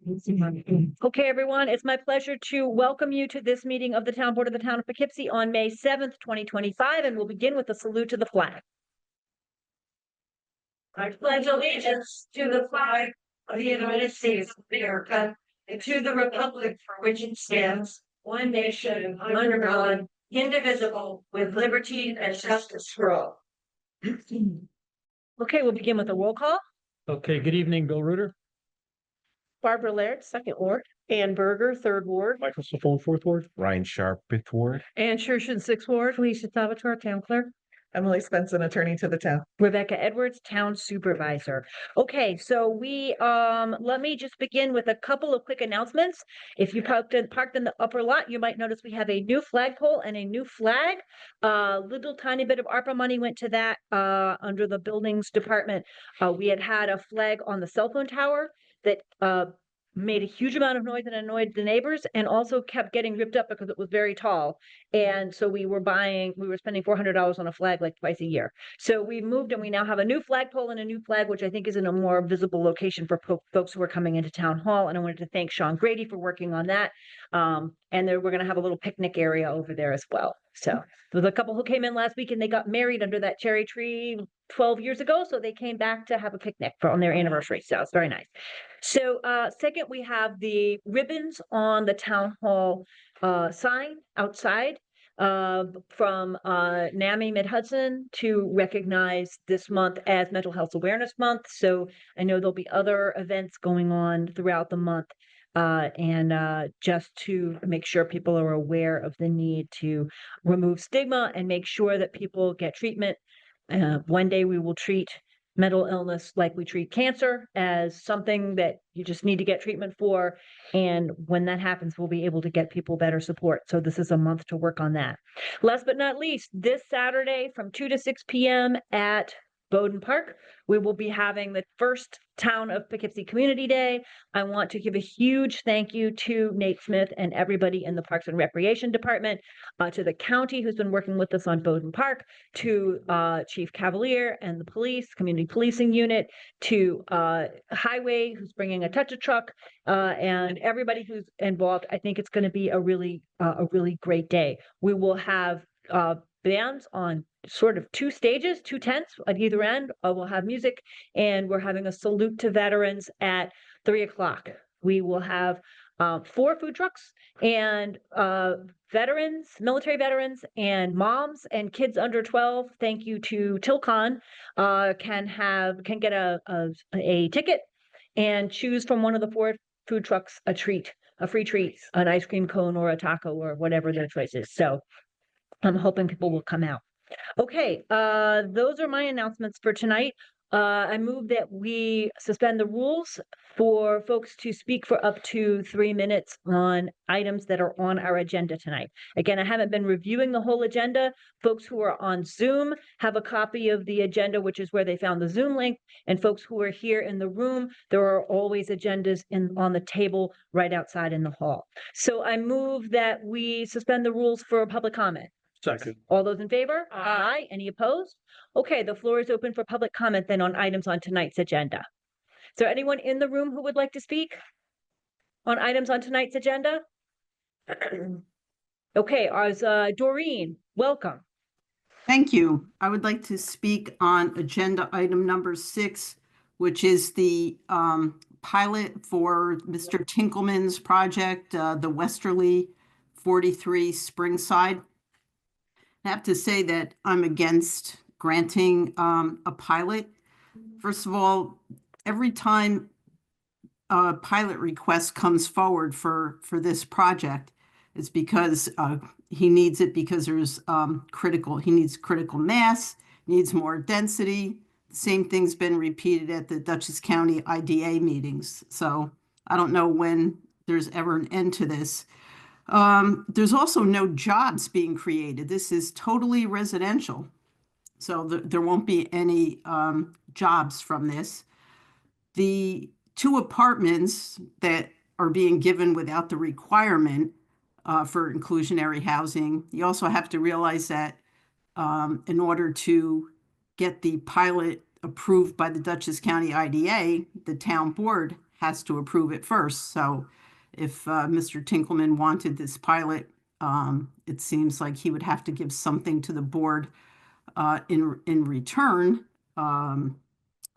Okay, everyone, it's my pleasure to welcome you to this meeting of the Town Board of the Town of Poughkeepsie on May 7th, 2025, and we'll begin with a salute to the flag. I pledge allegiance to the flag of the United States of America and to the republic for which it stands, one nation, under God, indivisible, with liberty and justice for all. Okay, we'll begin with a roll call. Okay, good evening, Bill Reuter. Barbara Laird, Second Ward. Ann Berger, Third Ward. Michael Safone, Fourth Ward. Ryan Sharp, Fifth Ward. Ann Schurshin, Sixth Ward. Felicia Salvatore, Town Clerk. Emily Svensson, Attorney to the Town. Rebecca Edwards, Town Supervisor. Okay, so let me just begin with a couple of quick announcements. If you parked in the upper lot, you might notice we have a new flagpole and a new flag. Little tiny bit of ARPA money went to that under the buildings department. We had a flag on the cell phone tower that made a huge amount of noise and annoyed the neighbors, and also kept getting ripped up because it was very tall. And so we were spending $400 on a flag like twice a year. So we moved and we now have a new flagpole and a new flag, which I think is in a more visible location for folks who are coming into town hall. And I wanted to thank Sean Grady for working on that. And we're going to have a little picnic area over there as well. So there was a couple who came in last week and they got married under that cherry tree 12 years ago. So they came back to have a picnic on their anniversary. So it's very nice. So second, we have the ribbons on the town hall sign outside from NAMI Mid-Hudson to recognize this month as Mental Health Awareness Month. So I know there'll be other events going on throughout the month. And just to make sure people are aware of the need to remove stigma and make sure that people get treatment. One day we will treat mental illness like we treat cancer, as something that you just need to get treatment for. And when that happens, we'll be able to get people better support. So this is a month to work on that. Last but not least, this Saturday from 2 to 6 p.m. at Bowden Park, we will be having the first Town of Poughkeepsie Community Day. I want to give a huge thank you to Nate Smith and everybody in the Parks and Recreation Department, to the county who's been working with us on Bowden Park, to Chief Cavalier and the police, community policing unit, to Highway, who's bringing a touch-a truck, and everybody who's involved. I think it's going to be a really great day. We will have bands on sort of two stages, two tents at either end. We'll have music, and we're having a salute to veterans at 3:00. We will have 4 food trucks, and veterans, military veterans, and moms and kids under 12. Thank you to Tilcon, can get a ticket and choose from one of the 4 food trucks a free treat, an ice cream cone or a taco or whatever their choice is. So I'm hoping people will come out. Okay, those are my announcements for tonight. I move that we suspend the rules for folks to speak for up to 3 minutes on items that are on our agenda tonight. Again, I haven't been reviewing the whole agenda. Folks who are on Zoom have a copy of the agenda, which is where they found the Zoom link. And folks who are here in the room, there are always agendas on the table right outside in the hall. So I move that we suspend the rules for public comment. Second. All those in favor? Aye. Any opposed? Okay, the floor is open for public comment then on items on tonight's agenda. Is there anyone in the room who would like to speak on items on tonight's agenda? Okay, Doreen, welcome. Thank you. I would like to speak on agenda item number 6, which is the pilot for Mr. Tinkleman's project, the Westerly 43 Springside. I have to say that I'm against granting a pilot. First of all, every time a pilot request comes forward for this project, it's because he needs it because there's he needs critical mass, needs more density. The same thing's been repeated at the Dutchess County IDA meetings. So I don't know when there's ever an end to this. There's also no jobs being created. This is totally residential. So there won't be any jobs from this. The 2 apartments that are being given without the requirement for inclusionary housing, you also have to realize that in order to get the pilot approved by the Dutchess County IDA, the town board has to approve it first. So if Mr. Tinkelman wanted this pilot, it seems like he would have to give something to the board in return,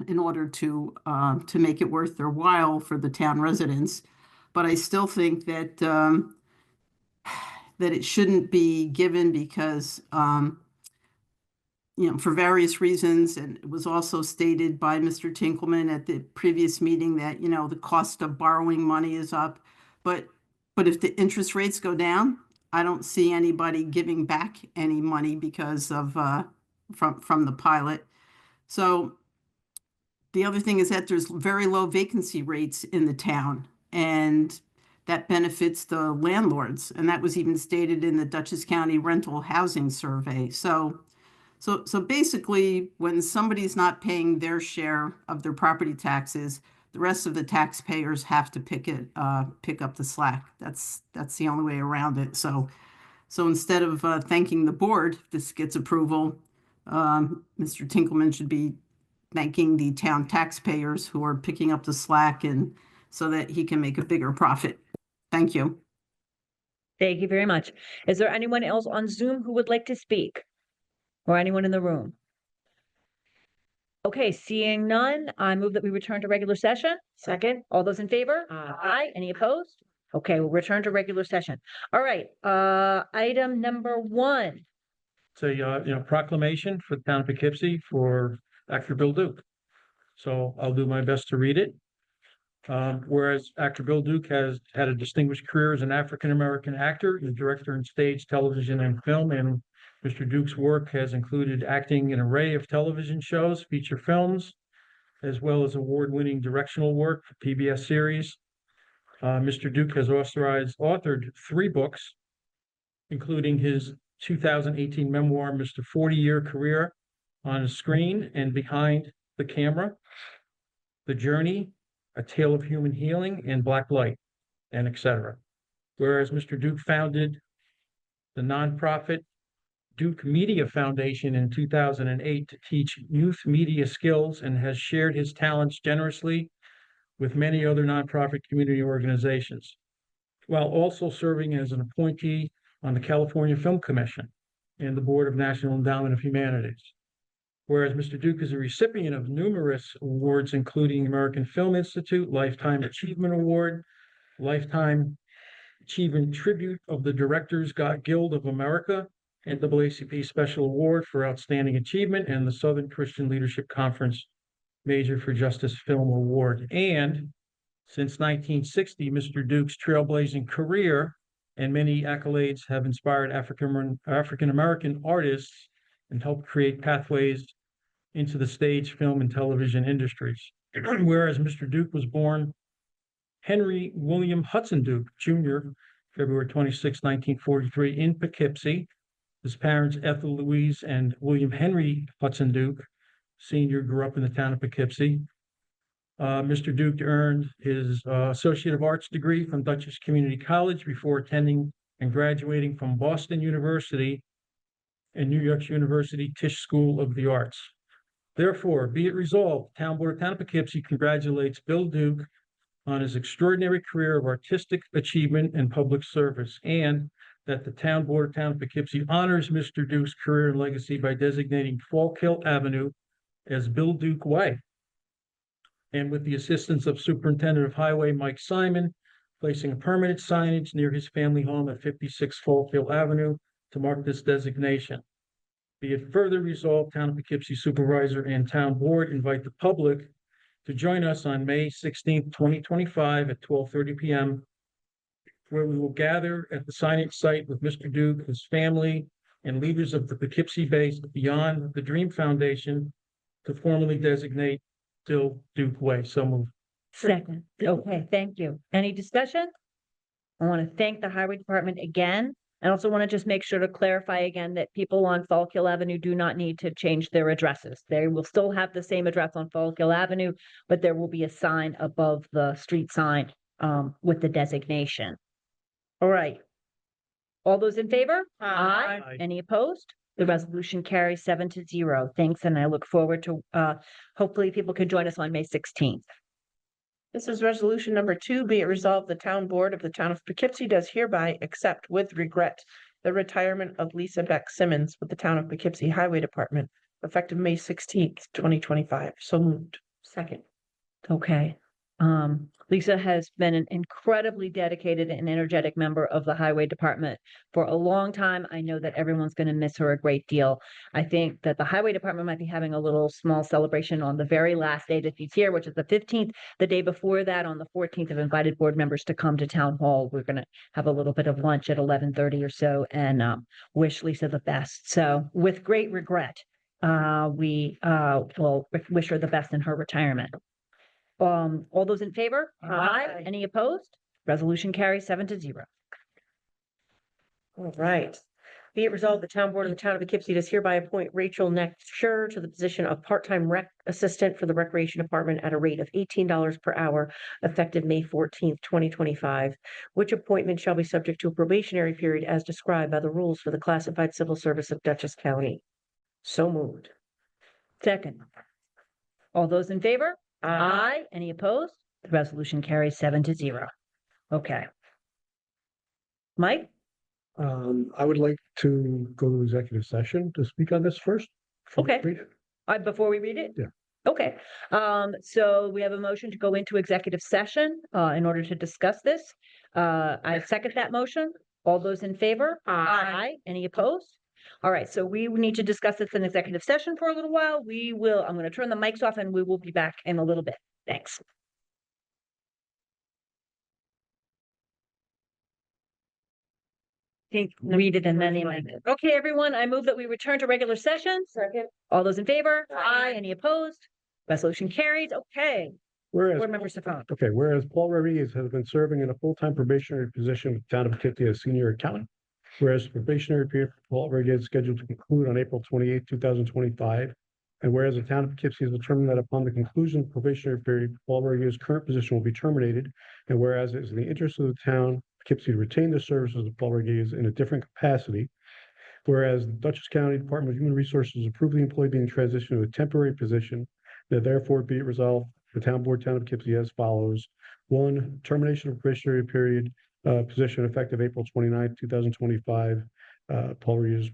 in order to make it worth their while for the town residents. But I still think that that it shouldn't be given because for various reasons, and it was also stated by Mr. Tinkelman at the previous meeting that, the cost of borrowing money is up. But if the interest rates go down, I don't see anybody giving back any money because of from the pilot. So the other thing is that there's very low vacancy rates in the town, and that benefits the landlords. And that was even stated in the Dutchess County Rental Housing Survey. So basically, when somebody's not paying their share of their property taxes, the rest of the taxpayers have to pick up the slack. That's the only way around it. So instead of thanking the board, if this gets approval, Mr. Tinkelman should be thanking the town taxpayers who are picking up the slack, and so that he can make a bigger profit. Thank you. Thank you very much. Is there anyone else on Zoom who would like to speak? Or anyone in the room? Okay, seeing none, I move that we return to regular session. Second. All those in favor? Aye. Any opposed? Okay, we'll return to regular session. All right, item number 1. It's a, proclamation for the town of Poughkeepsie for actor Bill Duke. So I'll do my best to read it. Whereas actor Bill Duke has had a distinguished career as an African-American actor and director in stage, television, and film, and Mr. Duke's work has included acting in an array of television shows, feature films, as well as award-winning directional work for PBS series. Mr. Duke has authored 3 books, including his 2018 memoir, Mr. 40-Year Career on the Screen and Behind the Camera, The Journey, A Tale of Human Healing, and Black Light, and etc. Whereas Mr. Duke founded the nonprofit Duke Media Foundation in 2008 to teach youth media skills, and has shared his talents generously with many other nonprofit community organizations, while also serving as an appointee on the California Film Commission and the Board of National Endowment of Humanities. Whereas Mr. Duke is a recipient of numerous awards, including American Film Institute, Lifetime Achievement Award, Lifetime Achievement Tribute of the Directors Guild of America, NAACP Special Award for Outstanding Achievement, and the Southern Christian Leadership Conference Major for Justice Film Award. And since 1960, Mr. Duke's trailblazing career and many accolades have inspired African-American artists and helped create pathways into the stage, film, and television industries. Whereas Mr. Duke was born Henry William Hudson Duke, Jr., February 26, 1943, in Poughkeepsie. His parents, Ethel Louise and William Henry Hudson Duke, Sr., grew up in the town of Poughkeepsie. Mr. Duke earned his Associate of Arts degree from Dutchess Community College before attending and graduating from Boston University and New York's University Tisch School of the Arts. Therefore, be it resolved, the Town Board of Town of Poughkeepsie congratulates Bill Duke on his extraordinary career of artistic achievement and public service, and that the Town Board of Town of Poughkeepsie honors Mr. Duke's career and legacy by designating Falk Hill Avenue as Bill Duke Way. And with the assistance of Superintendent of Highway Mike Simon, placing a permanent signage near his family home at 56 Falk Hill Avenue to mark this designation. Be it further resolved, Town of Poughkeepsie Supervisor and Town Board invite the public to join us on May 16th, 2025 at 12:30 p.m., where we will gather at the signage site with Mr. Duke, his family, and leaders of the Poughkeepsie-based Beyond the Dream Foundation to formally designate Bill Duke Way. So moved. Second. Okay, thank you. Any discussion? I want to thank the Highway Department again. I also want to just make sure to clarify again that people on Falk Hill Avenue do not need to change their addresses. They will still have the same address on Falk Hill Avenue, but there will be a sign above the street sign with the designation. All right. All those in favor? Aye. Aye. Any opposed? The resolution carries 7-0. Thanks, and I look forward to hopefully people can join us on May 16th. This is resolution number 2. Be it resolved, the town board of the town of Poughkeepsie does hereby accept with regret the retirement of Lisa Beck Simmons with the town of Poughkeepsie Highway Department effective May 16th, 2025. So moved. Second. Okay. Lisa has been an incredibly dedicated and energetic member of the highway department for a long time. I know that everyone's going to miss her a great deal. I think that the highway department might be having a little small celebration on the very last day that she's here, which is the 15th. The day before that, on the 14th, have invited board members to come to town hall. We're going to have a little bit of lunch at 11:30 or so and wish Lisa the best. So with great regret, we will wish her the best in her retirement. All those in favor? Aye. Any opposed? Resolution carries 7-0. All right. Be it resolved, the town board of the town of Poughkeepsie does hereby appoint Rachel Nexture to the position of part-time rec assistant for the recreation department at a rate of $18 per hour effective May 14th, 2025, which appointment shall be subject to a probationary period as described by the rules for the classified civil service of Dutchess County. So moved. Second. All those in favor? Any opposed? The resolution carries 7-0. Okay. Mike? I would like to go to executive session to speak on this first. Okay. Before we read it? Yeah. Okay, so we have a motion to go into executive session, in order to discuss this. I second that motion. All those in favor? Any opposed? All right, so we need to discuss this in executive session for a little while. I'm going to turn the mics off and we will be back in a little bit. Thanks. Read it and then the amendment. Okay, everyone, I move that we return to regular session. Second. All those in favor? Aye. Any opposed? Resolution carries. Okay. Whereas, Board Member Safon. whereas Paul Rodriguez has been serving in a full-time probationary position with the town of Poughkeepsie as senior accountant. Whereas the probationary period for Paul Rodriguez is scheduled to conclude on April 28th, 2025. And whereas the town of Poughkeepsie has determined that upon the conclusion of the probationary period, Paul Rodriguez's current position will be terminated. And whereas it is in the interest of the town Poughkeepsie to retain the services of Paul Rodriguez in a different capacity. Whereas the Dutchess County Department of Human Resources approved the employee being transitioned to a temporary position, that therefore be it resolved, the town of Poughkeepsie as follows. 1, termination of probationary period position effective April 29th, 2025. Paul Rodriguez's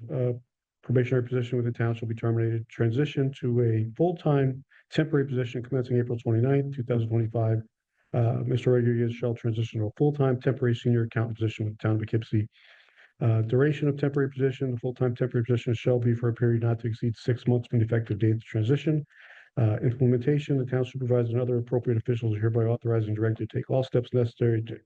probationary position with the town shall be terminated. Transition to a full-time temporary position commencing April 29th, 2025. Mr. Rodriguez shall transition to a full-time temporary senior accountant position with the town of Poughkeepsie. Duration of temporary position, the full-time temporary position shall be for a period not to exceed 6 months from the effective date of the transition. Implementation, the town supervisor and other appropriate officials are hereby authorized and directed to take all steps necessary to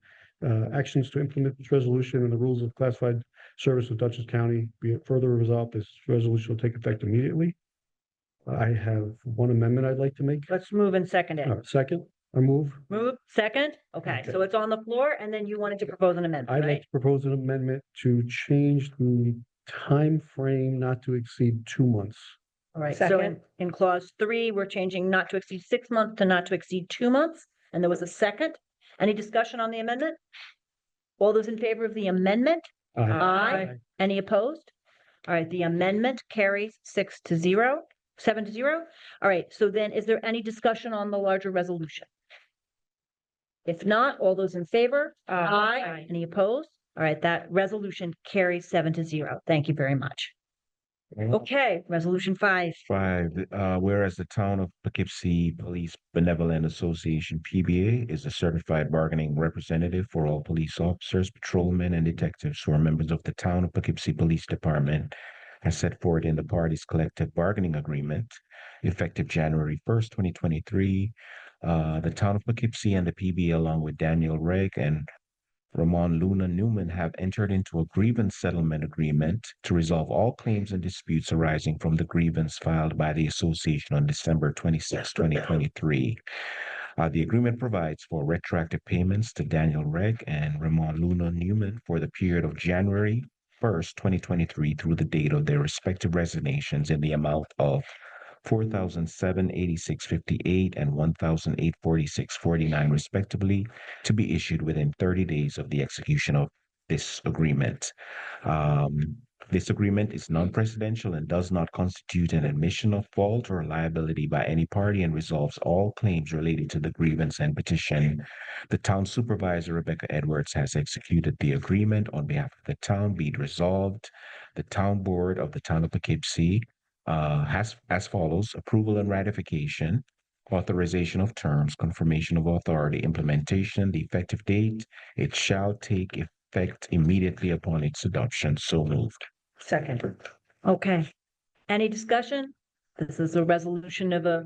actions to implement this resolution and the rules of classified service of Dutchess County. Be it further resolved, this resolution will take effect immediately. I have one amendment I'd like to make. Let's move and second it. Second, I move. Move, second? Okay, so it's on the floor and then you wanted to propose an amendment, I'd like right? to propose an amendment to change the time frame not to exceed 2 months. All right, so in clause 3, we're changing not to exceed 6 months to not to exceed 2 months. And there was a second. Any discussion on the amendment? All those in favor of the amendment? Aye. Any opposed? All right, the amendment carries 7-0. All right, so then is there any discussion on the larger resolution? If not, all those in favor? Aye. Any opposed? All right, that resolution carries 7-0. Thank you very much. Okay, resolution 5. 5, whereas the Town of Poughkeepsie Police Benevolent Association, PBA, is a certified bargaining representative for all police officers, patrolmen, and detectives who are members of the Town of Poughkeepsie Police Department, as set forth in the parties' collective bargaining agreement, effective January 1st, 2023. The Town of Poughkeepsie and the PBA, along with Daniel Regg and Ramon Luna Newman, have entered into a grievance settlement agreement to resolve all claims and disputes arising from the grievance filed by the association on December 26, 2023. The agreement provides for retroactive payments to Daniel Regg and Ramon Luna Newman for the period of January 1st, 2023 through the date of their respective resignations in the amount of $4,786.58 and $1,846.49 respectively, to be issued within 30 days of the execution of this agreement. This agreement is non-presidential and does not constitute an admission of fault or liability by any party and resolves all claims related to the grievance and petition. The town supervisor, Rebecca Edwards, has executed the agreement on behalf of the town. Be it resolved, the town board of the town of Poughkeepsie has as follows: approval and ratification, authorization of terms, confirmation of authority, implementation, the effective date. It shall take effect immediately upon its adoption. So moved. Second. Okay. Any discussion? This is a resolution of a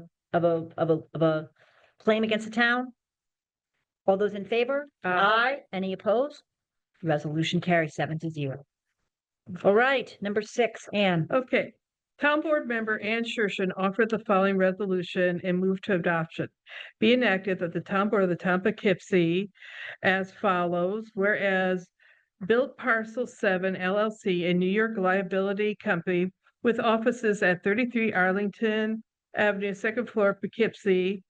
claim against the town. All those in favor? Aye. Any opposed? Resolution carries 7-0. All right, number 6, Anne. Okay. Town Board Member Ann Shershin offered the following resolution and moved to adoption. Be enacted that the Town Board of the Town of Poughkeepsie as follows, whereas Built Parcel 7 LLC, a New York liability company with offices at 33 Arlington Avenue, second floor, Poughkeepsie,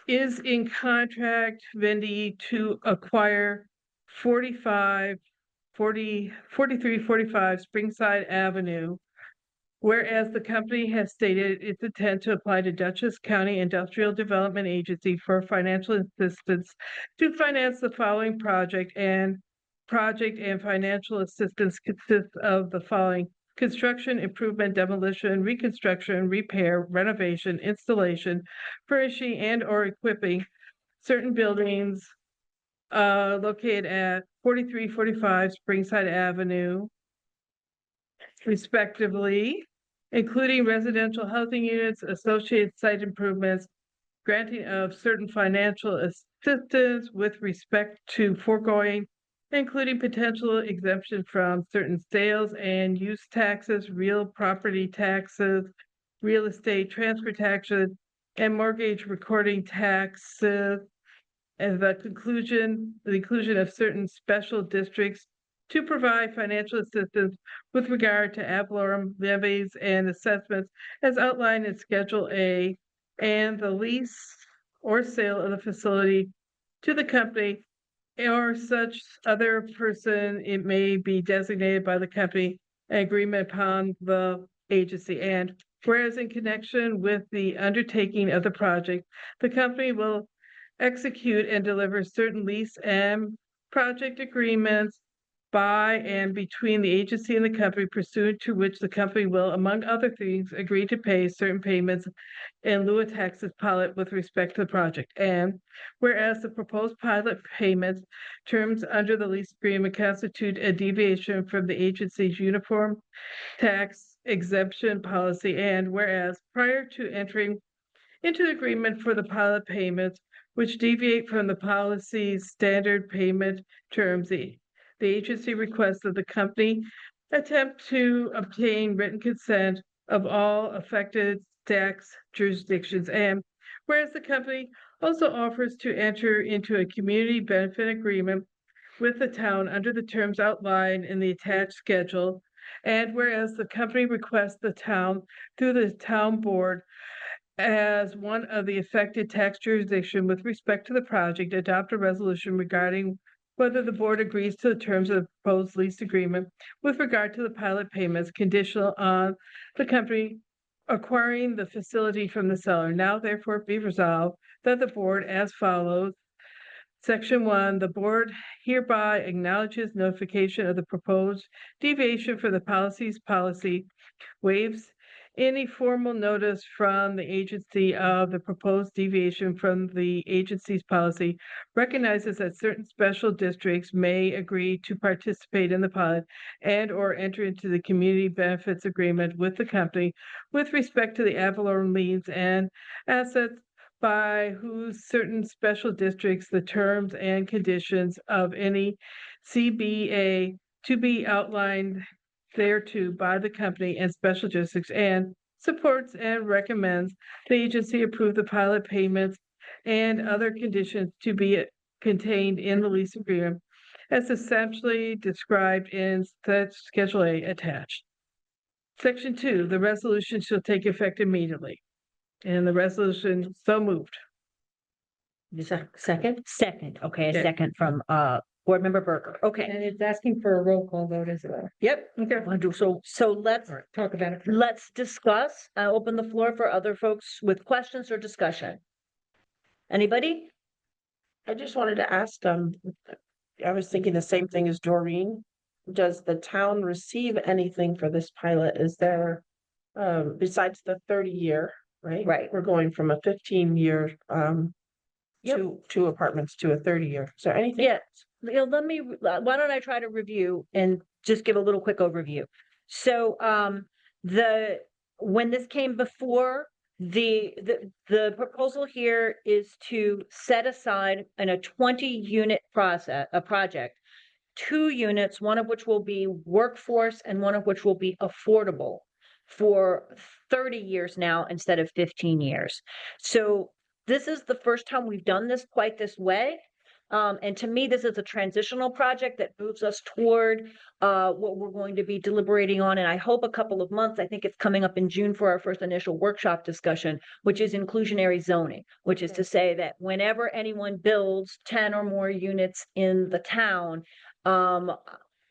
is in contract vendee to acquire 4345 Springside Avenue. Whereas the company has stated its intent to apply to Dutchess County Industrial Development Agency for financial assistance to finance the following project and financial assistance consists of the following: construction, improvement, demolition, reconstruction, repair, renovation, installation, furnishing and or equipping certain buildings located at 4345 Springside Avenue, respectively, including residential housing units, associated site improvements, granting of certain financial assistance with respect to foregoing, including potential exemption from certain sales and use taxes, real property taxes, real estate transfer taxes, and mortgage recording taxes, and the inclusion of certain special districts to provide financial assistance with regard to ad valorem levies and assessments as outlined in Schedule A, and the lease or sale of the facility to the company or such other person it may be designated by the company, an agreement upon the agency. And whereas in connection with the undertaking of the project, the company will execute and deliver certain lease and project agreements by and between the agency and the company, pursuant to which the company will, among other things, agree to pay certain payments in lieu of taxes pilot with respect to the project. And whereas the proposed pilot payments terms under the lease agreement constitute a deviation from the agency's uniform tax exemption policy, and whereas prior to entering into the agreement for the pilot payments, which deviate from the policy's standard payment terms, the agency requests that the company attempt to obtain written consent of all affected tax jurisdictions. And whereas the company also offers to enter into a community benefit agreement with the town under the terms outlined in the attached schedule. And whereas the company requests the town, through the town board, as one of the affected tax jurisdiction with respect to the project, adopt a resolution regarding whether the board agrees to the terms of the proposed lease agreement with regard to the pilot payments conditional on the company acquiring the facility from the seller. Now therefore be resolved that the board as follows. Section 1, the board hereby acknowledges notification of the proposed deviation for the policy, waives any formal notice from the agency of the proposed deviation from the agency's policy, recognizes that certain special districts may agree to participate in the pilot and or enter into the community benefits agreement with the company with respect to the ad valorem liens and assets by whose certain special districts the terms and conditions of any CBA to be outlined thereto by the company and special districts, and supports and recommends the agency approve the pilot payments and other conditions to be contained in the lease agreement as essentially described in Schedule A attached. Section 2, the resolution shall take effect immediately. And the resolution so moved. Second? Second, okay, a Okay. second from Board Member Berger. Okay, And it's asking for a roll call vote as well. yep. Okay. So let's Talk about it. Let's discuss. I'll open the floor for other folks with questions or discussion. Anybody? I just wanted to ask, I was thinking the same thing as Doreen. Does the town receive anything for this pilot? Is there, besides the 30-year, right? Right. We're going from a 15-year, Yep. two apartments to a 30-year. Is there anything? Yeah, let me, why don't I try to review and just give a little quick overview? So, when this came before, the proposal here is to set aside in a 20-unit project, 2 units, one of which will be workforce and one of which will be affordable for 30 years now instead of 15 years. So this is the first time we've done this quite this way. And to me, this is a transitional project that moves us toward what we're going to be deliberating on. And I hope a couple of months, I think it's coming up in June for our first initial workshop discussion, which is inclusionary zoning, which is to say that whenever anyone builds 10 or more units in the town,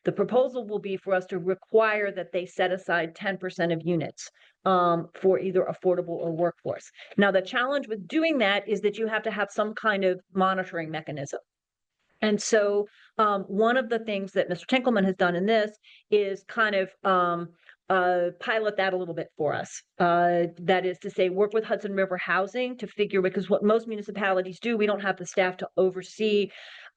the proposal will be for us to require that they set aside 10% of units for either affordable or workforce. Now, the challenge with doing that is that you have to have some kind of monitoring mechanism. And so one of the things that Mr. Tinkleman has done in this is kind of pilot that a little bit for us. That is to say, work with Hudson River Housing to figure, because what most municipalities do, we don't have the staff to oversee.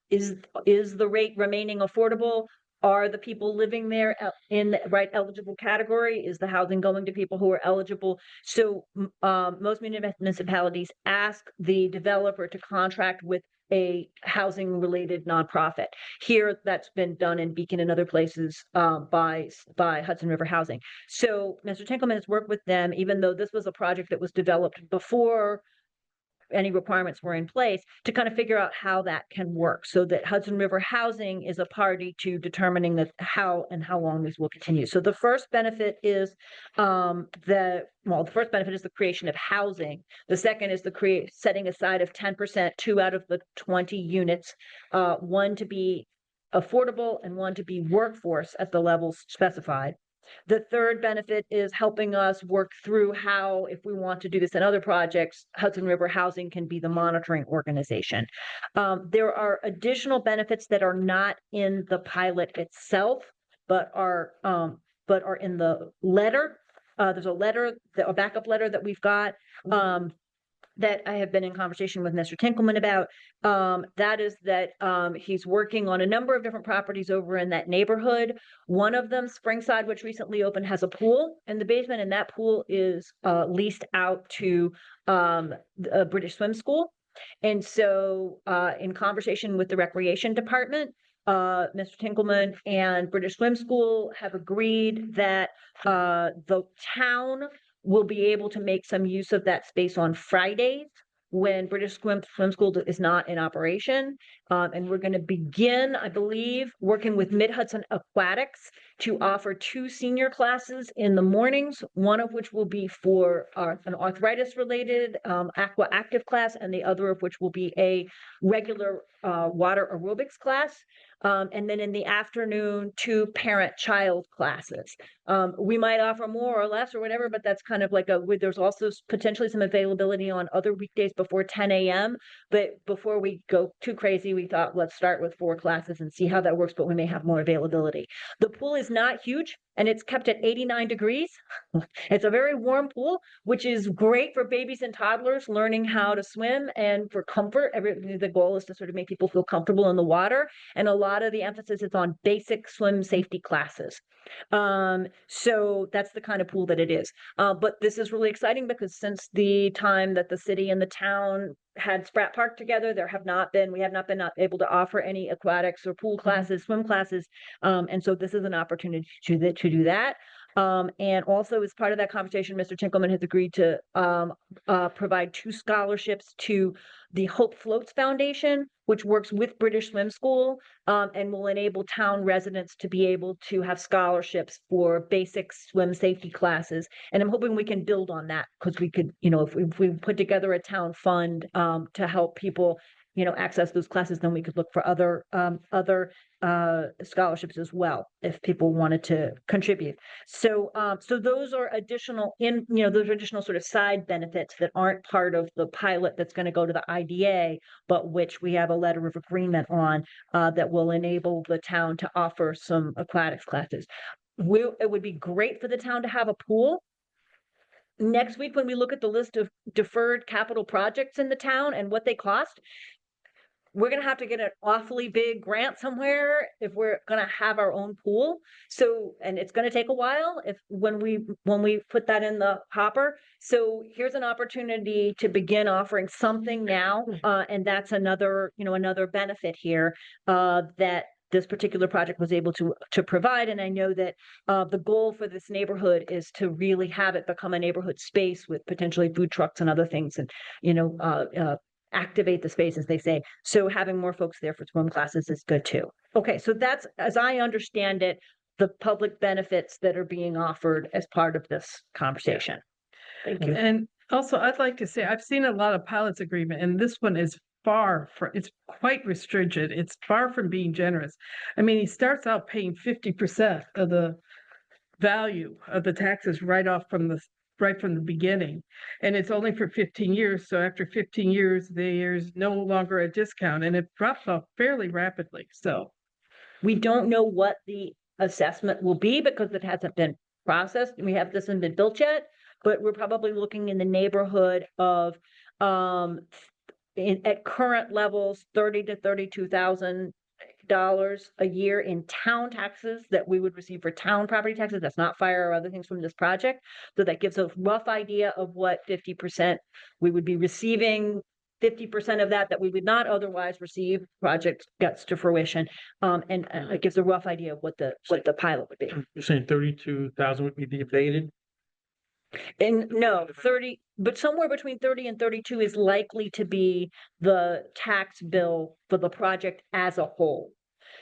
Is the rate remaining affordable? Are the people living there in the right eligible category? Is the housing going to people who are eligible? So most municipalities ask the developer to contract with a housing related nonprofit. Here, that's been done in Beacon and other places by Hudson River Housing. So Mr. Tinkleman has worked with them, even though this was a project that was developed before any requirements were in place, to kind of figure out how that can work, so that Hudson River Housing is a party to determining that how long this will continue. So the first benefit is the first benefit is the creation of housing. The second is the setting aside of 10%, 2 out of the 20 units, one to be affordable and one to be workforce at the levels specified. The third benefit is helping us work through how, if we want to do this in other projects, Hudson River Housing can be the monitoring organization. There are additional benefits that are not in the pilot itself, but are in the letter. There's a backup letter that we've got. That I have been in conversation with Mr. Tinkleman about, that is that he's working on a number of different properties over in that neighborhood. One of them, Springside, which recently opened, has a pool in the basement, and that pool is leased out to a British Swim School. And so in conversation with the Recreation Department, Mr. Tinkleman and British Swim School have agreed that the town will be able to make some use of that space on Fridays when British Swim School is not in operation. And we're going to begin, I believe, working with Mid-Hudson Aquatics to offer 2 senior classes in the mornings, one of which will be for an arthritis-related aqua active class, and the other of which will be a regular water aerobics class. And then in the afternoon, 2 parent-child classes. We might offer more or less or whatever, but that's kind of like there's also potentially some availability on other weekdays before 10 a.m. But before we go too crazy, we thought, let's start with 4 classes and see how that works, but we may have more availability. The pool is not huge, and it's kept at 89 degrees. It's a very warm pool, which is great for babies and toddlers learning how to swim and for comfort. The goal is to sort of make people feel comfortable in the water. And a lot of the emphasis is on basic swim safety classes. So that's the kind of pool that it is. But this is really exciting because since the time that the city and the town had Sprat Park together, we have not been able to offer any aquatics or pool classes, swim classes. And so this is an opportunity to do that. And also as part of that conversation, Mr. Tinkleman has agreed to provide 2 scholarships to the Hope Floats Foundation, which works with British Swim School, and will enable town residents to be able to have scholarships for basic swim safety classes. And I'm hoping we can build on that, because we could, if we put together a town fund to help people access those classes, then we could look for other scholarships as well, if people wanted to contribute. So those are additional those are additional sort of side benefits that aren't part of the pilot that's going to go to the IDA, but which we have a letter of agreement on, that will enable the town to offer some aquatics classes. It would be great for the town to have a pool. Next week, when we look at the list of deferred capital projects in the town and what they cost, we're gonna have to get an awfully big grant somewhere if we're gonna have our own pool. So, and it's gonna take a while when we put that in the hopper. So here's an opportunity to begin offering something now. And that's another benefit here, that this particular project was able to provide. And I know that the goal for this neighborhood is to really have it become a neighborhood space with potentially food trucks and other things, and activate the space, as they say. So having more folks there for swim classes is good too. Okay, so that's, as I understand it, the public benefits that are being offered as part of this conversation. Thank you. And also, I'd like to say, I've seen a lot of pilots agreement, and this one is it's quite restricted. It's far from being generous. I mean, he starts out paying 50% of the value of the taxes right from the beginning. And it's only for 15 years. So after 15 years, there's no longer a discount, and it drops off fairly rapidly. So we don't know what the assessment will be because it hasn't been processed. We hasn't been built yet, but we're probably looking in the neighborhood of at current levels, $30,000 to $32,000 a year in town taxes that we would receive for town property taxes. That's not fire or other things from this project. So that gives a rough idea of what 50% we would be receiving. 50% of that we would not otherwise receive. Project gets to fruition, and it gives a rough idea of what the pilot would be. You're saying 32,000 would be the abated? And no, 30, but somewhere between 30 and 32 is likely to be the tax bill for the project as a whole.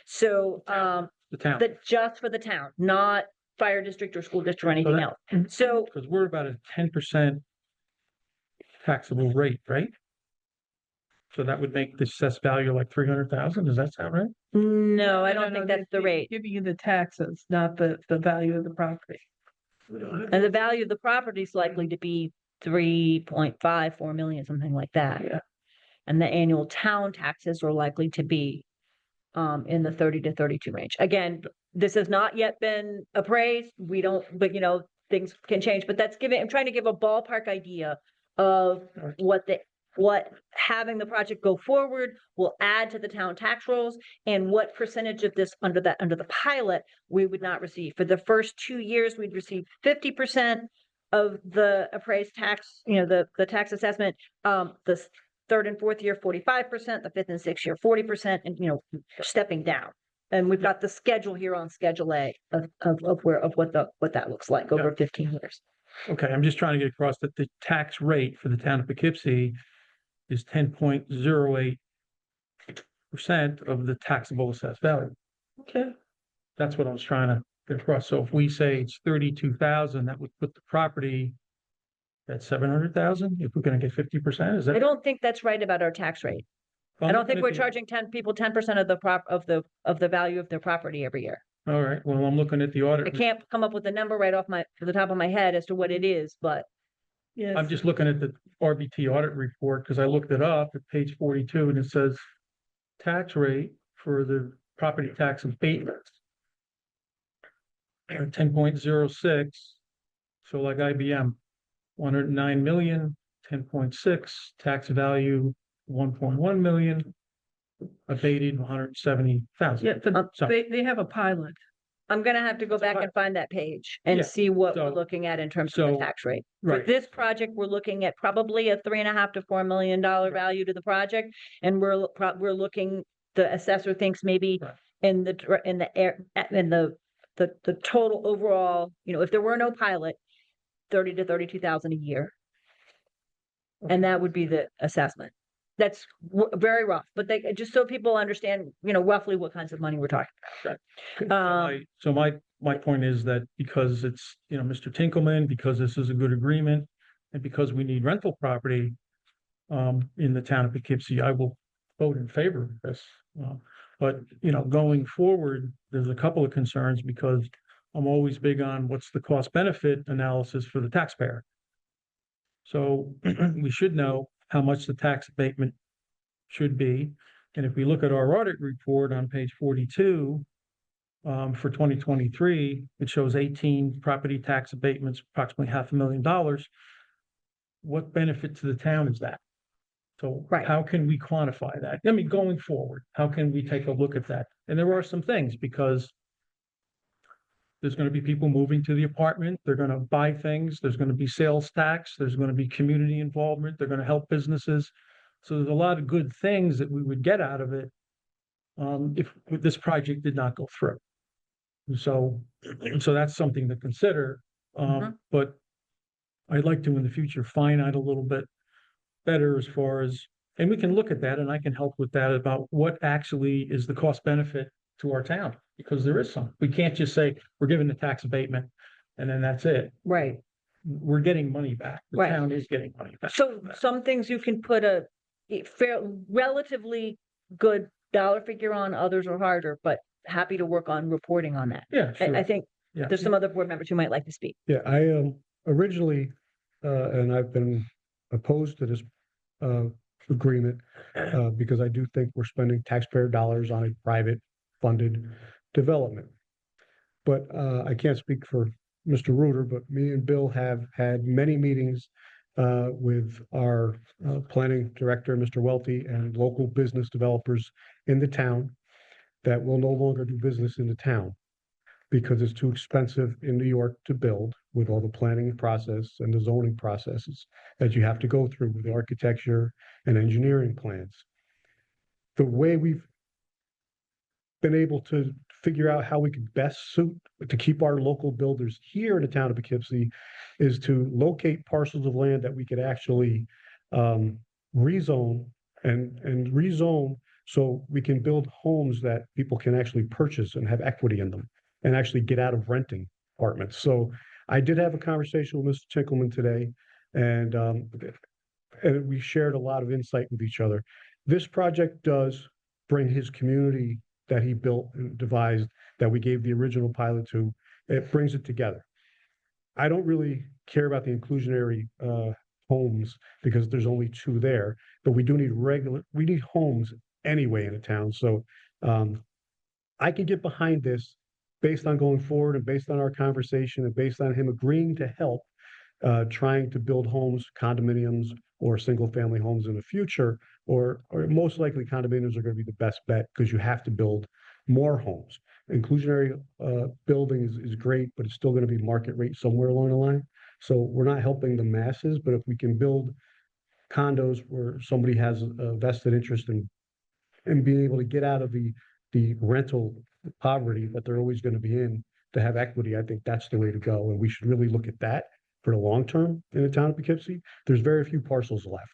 So, The town, just for the town, not fire district or school district or anything that- else. So, because we're about a 10% taxable rate, right? So that would make the assessed value like 300,000. Does that sound right? no, I don't think that's the rate. Giving you the taxes, not the value of the property. And the value of the property is likely to be 3.5, 4 million, something like that. Yeah. And the annual town taxes are likely to be in the 30 to 32 range. Again, this has not yet been appraised. We don't, but things can change, but I'm trying to give a ballpark idea of what having the project go forward will add to the town tax rolls, and what percentage of this under the pilot we would not receive. For the first 2 years, we'd receive 50% of the appraised tax, the tax assessment. The third and fourth year, 45%, the fifth and sixth year, 40%, and stepping down. And we've got the schedule here on Schedule A of what that looks like over 15 years. Okay, I'm just trying to get across that the tax rate for the town of Poughkeepsie is 10.08% of the taxable assessed value. Okay. That's what I was trying to get across. So if we say it's 32,000, that would put the property at 700,000, if we're gonna get 50%, is that? I don't think that's right about our tax rate. I don't think we're charging 10% of the value of their property every year. All right, well, I'm looking at the I audit. can't come up with a number right off the top of my head as to what it is, but Yes. I'm just looking at the RBT audit report, because I looked it up at page 42, and it says tax rate for the property tax abatements are 10.06. So like IBM, 109 million, 10.6, tax value 1.1 million, abated 170,000. Yeah, but So- they have a pilot. I'm gonna have to go back and find that page and Yeah, see what we're so- looking at in terms of the so- tax rate. For Right, this project, we're looking at probably a $3.5 to $4 million value to the project, and we're looking. The assessor thinks maybe Right. in the total overall, if there were no pilot, 30 to 32,000 a year, and that would be the assessment. That's very rough, but just so people understand, roughly what kinds of money we're talking about. So my point is that because it's, Mr. Tinkelman, because this is a good agreement, and because we need rental property in the town of Poughkeepsie, I will vote in favor of this. Uh, But, going forward, there's a couple of concerns because I'm always big on what's the cost benefit analysis for the taxpayer. So we should know how much the tax abatement should be. And if we look at our audit report on page 42, for 2023, it shows 18 property tax abatements, approximately $500,000. What benefit to the town is that? So Right. how can we quantify that? I mean, going forward, how can we take a look at that? And there are some things because there's going to be people moving to the apartment. They're going to buy things. There's going to be sales tax. There's going to be community involvement. They're going to help businesses. So there's a lot of good things that we would get out of it if this project did not go through. So that's something to consider. But I'd like to in the future find out a little bit better as far as, and we can look at that and I can help with that about what actually is the cost benefit to our town, because there is some. We can't just say we're giving the tax abatement and then that's it. Right. We're getting money back. The Right. town is getting money back. So some things you can put a fair, relatively good dollar figure on, others are harder, but happy to work on reporting on that. Yeah, I sure. think Yeah. there's some other board members who might like to speak. Yeah, I originally, and I've been opposed to this agreement because I do think we're spending taxpayer dollars on a private funded development. But I can't speak for Mr. Reuter, but me and Bill have had many meetings with our planning director, Mr. Welty, and local business developers in the town that will no longer do business in the town because it's too expensive in New York to build with all the planning process and the zoning processes that you have to go through with the architecture and engineering plans. The way we've been able to figure out how we could best suit to keep our local builders here in the town of Poughkeepsie is to locate parcels of land that we could actually rezone and rezone so we can build homes that people can actually purchase and have equity in them and actually get out of renting apartments. So I did have a conversation with Mr. Tinkleman today, and we shared a lot of insight with each other. This project does bring his community that he built and devised, that we gave the original pilot to, it brings it together. I don't really care about the inclusionary homes because there's only 2 there, but we do need we need homes anyway in a town. So I can get behind this based on going forward and based on our conversation and based on him agreeing to help trying to build homes, condominiums, or single-family homes in the future, or most likely condominiums are going to be the best bet because you have to build more homes. Inclusionary building is great, but it's still going to be market rate somewhere along the line. So we're not helping the masses, but if we can build condos where somebody has a vested interest in being able to get out of the rental poverty that they're always going to be in to have equity, I think that's the way to go. And we should really look at that for the long term in the town of Poughkeepsie. There's very few parcels left.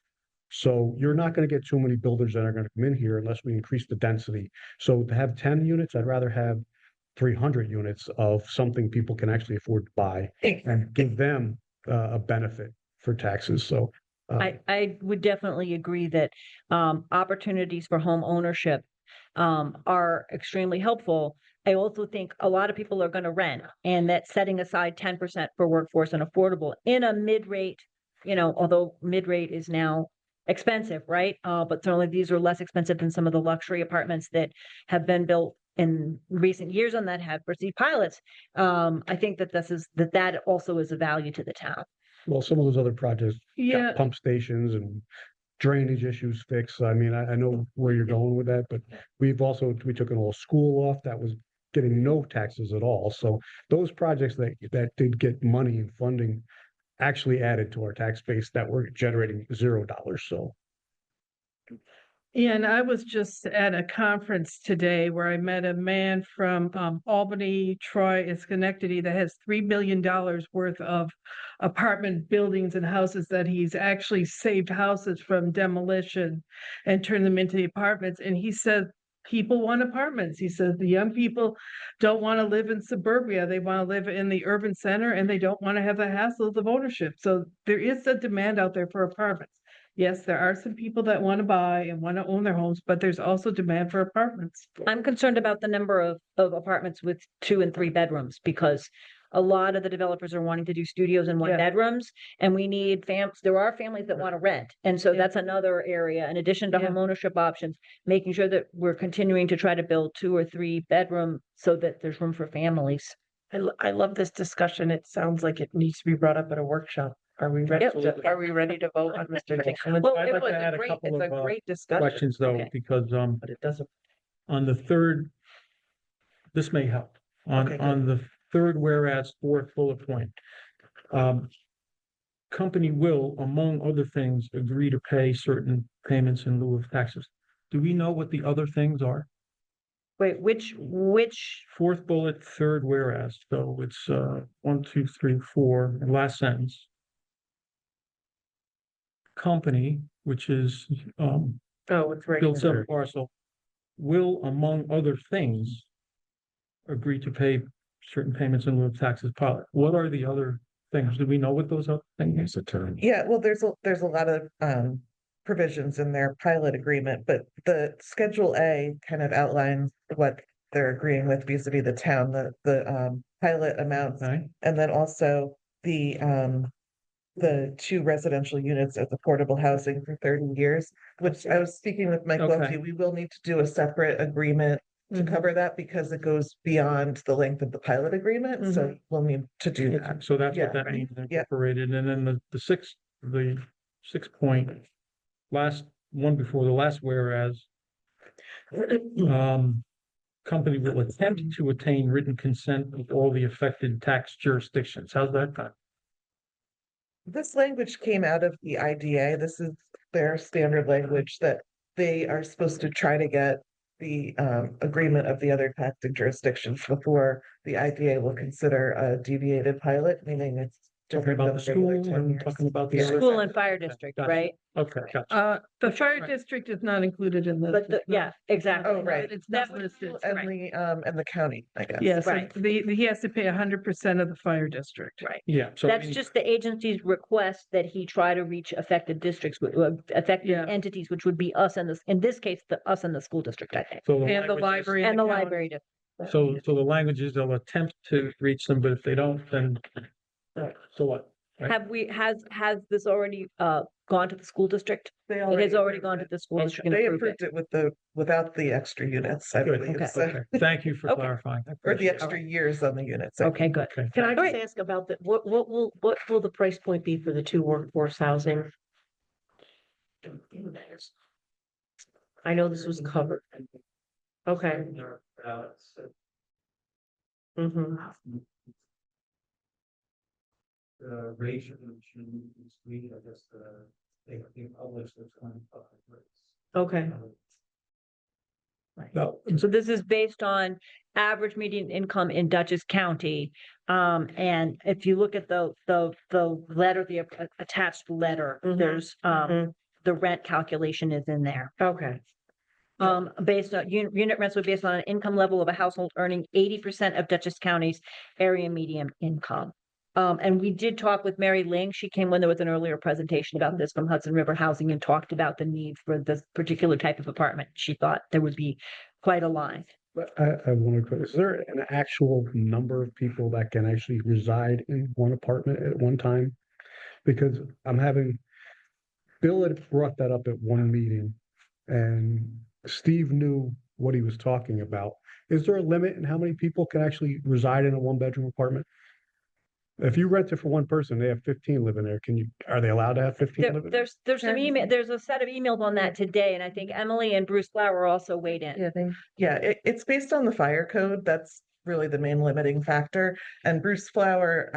So you're not going to get too many builders that are going to come in here unless we increase the density. So to have 10 units, I'd rather have 300 units of something people can actually afford to buy and give them a benefit for taxes. So I would definitely agree that opportunities for home ownership are extremely helpful. I also think a lot of people are going to rent, and that setting aside 10% for workforce and affordable in a mid-rate, although mid-rate is now expensive, right? But certainly these are less expensive than some of the luxury apartments that have been built in recent years and that have received pilots. I think that that also is a value to the town. well, some of those other projects Yeah, got pump stations and drainage issues fixed. I mean, I know where you're going with that, but we took an old school off that was getting no taxes at all. So those projects that did get money and funding actually added to our tax base that were generating $0. So yeah, and I was just at a conference today where I met a man from Albany, Troy, and Schenectady that has $3 million worth of apartment buildings and houses that he's actually saved houses from demolition and turned them into apartments. And he said people want apartments. He says the young people don't want to live in suburbia. They want to live in the urban center and they don't want to have the hassles of ownership. So there is a demand out there for apartments. Yes, there are some people that want to buy and want to own their homes, but there's also demand for apartments. I'm concerned about the number of apartments with 2 and 3 bedrooms because a lot of the developers are wanting to do studios and 1 Yeah. bedrooms. And we need there are families that want to rent. And so Yeah. that's another area, in addition to Yeah. homeownership options, making sure that we're continuing to try to build 2 or 3 bedroom so that there's room for families. I love this discussion. It sounds like it needs to be brought up at a workshop. Are we ready? Absolutely. Are we ready to vote on Mr. Tinkleman's? Well, I'd it like was to add a Great, couple it's a of great discussion, questions though, Okay. because but it doesn't. on the third, this may help. Okay, good. On the third whereas fourth bullet point. Company will, among other things, agree to pay certain payments in lieu of taxes. Do we know what the other things are? Wait, which, Fourth bullet, third whereas, so it's 1, 2, 3, 4, and last sentence. Company, which is Oh, it's right. built here. up parcel, will, among other things, agree to pay certain payments in lieu of taxes. Pilot, what are the other things? Do we know what those other things? It's a term. Yeah, well, there's a lot of provisions in their pilot agreement, but the Schedule A kind of outlines what they're agreeing with vis-a-vis the town, the pilot amounts, Okay, and then also the 2 residential units as affordable housing for 30 years, which I was speaking with Mike Okay. Welty, we will need to do a separate agreement to Mhm. cover that because it goes beyond the length of the pilot agreement, so we'll need to do that. so that's Yeah. what that means, Yeah. incorporated, and then the sixth point, last one before the last whereas. Company will attempt to attain written consent of all the affected tax jurisdictions. How's that done? This language came out of the IDA. This is their standard language that they are supposed to try to get the agreement of the other taxing jurisdictions before the IDA will consider a deviated pilot, meaning it's Talking different about than the the regular school 10 and years. talking about the Yeah. other. school and fire district, Gotcha. right? Okay, gotcha. The Which- fire right. district is not included in this. But It's yeah, not- exactly. Oh, right. It's That not would- listed. And the county, I guess. Yes, Right. he has to pay 100% of the fire district. Right. Yeah, so. That's just the agency's request that he try to reach affected districts, affected Yeah. entities, which would be us and in this case, us and the school district, I think. So And the language is- library. And the county. library. So the language is they'll attempt to reach them, but if they don't, then. So what? Right. Has this already gone to the school district? They It has already approved gone it. to the school district and They approved it. approved it without the extra units, I Good, believe, okay, so, Okay, thank you for Okay. clarifying. I or the appreciate it. extra years on the units. I Okay, good. Okay. Can I All just right. ask about what will the price point be for the 2 workforce housing? I know this was covered. Okay. Mm-hmm. The ratio, I guess, they published the 25 rates. Okay. No, So this is based on average median income in Dutchess County. And if you look at the letter, the attached letter, Mhm. there's, Mhm. the rent calculation is in there. Okay. Based on unit rents would be based on an income level of a household earning 80% of Dutchess County's area median income. And we did talk with Mary Ling. She came when there was an earlier presentation about this from Hudson River Housing and talked about the need for this particular type of apartment. She thought there would be quite a line. But I have one question. Is there an actual number of people that can actually reside in one apartment at one time? Because Bill had brought that up at one meeting and Steve knew what he was talking about. Is there a limit in how many people can actually reside in a 1-bedroom apartment? If you rent it for one person, they have 15 living there. Are they allowed to have 15 living there? There's some email, there's a set of emails on that today, and I think Emily and Bruce Flower also weighed in. It's based on the fire code. That's really the main limiting factor. And Bruce Flower,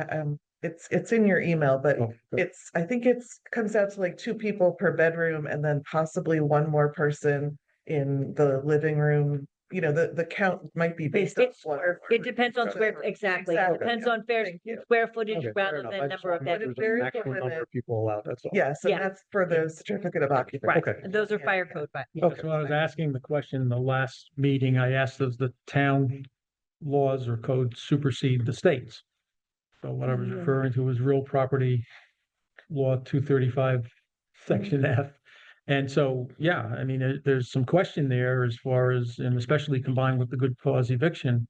it's in your email, but Oh, good. I think comes out to like 2 people per bedroom and then possibly 1 more person in the living room. You know, the count might be based on. It depends on exactly. It Exactly. depends on Thank you. square footage Okay, fair rather enough. than I just number of wanted to know bedrooms. if there's an There is a actual number limit. of people allowed, that's all. Yes, Yeah. and that's for the certificate of occupancy. Right, Okay. and those are Yeah. fire code, but yeah. Okay, so I was asking the question in the last meeting, I asked, does the town laws or code supersede the states? So what I was referring to was real property law 235 section F. And so, yeah, I mean, there's some question there as far as, and especially combined with the good cause eviction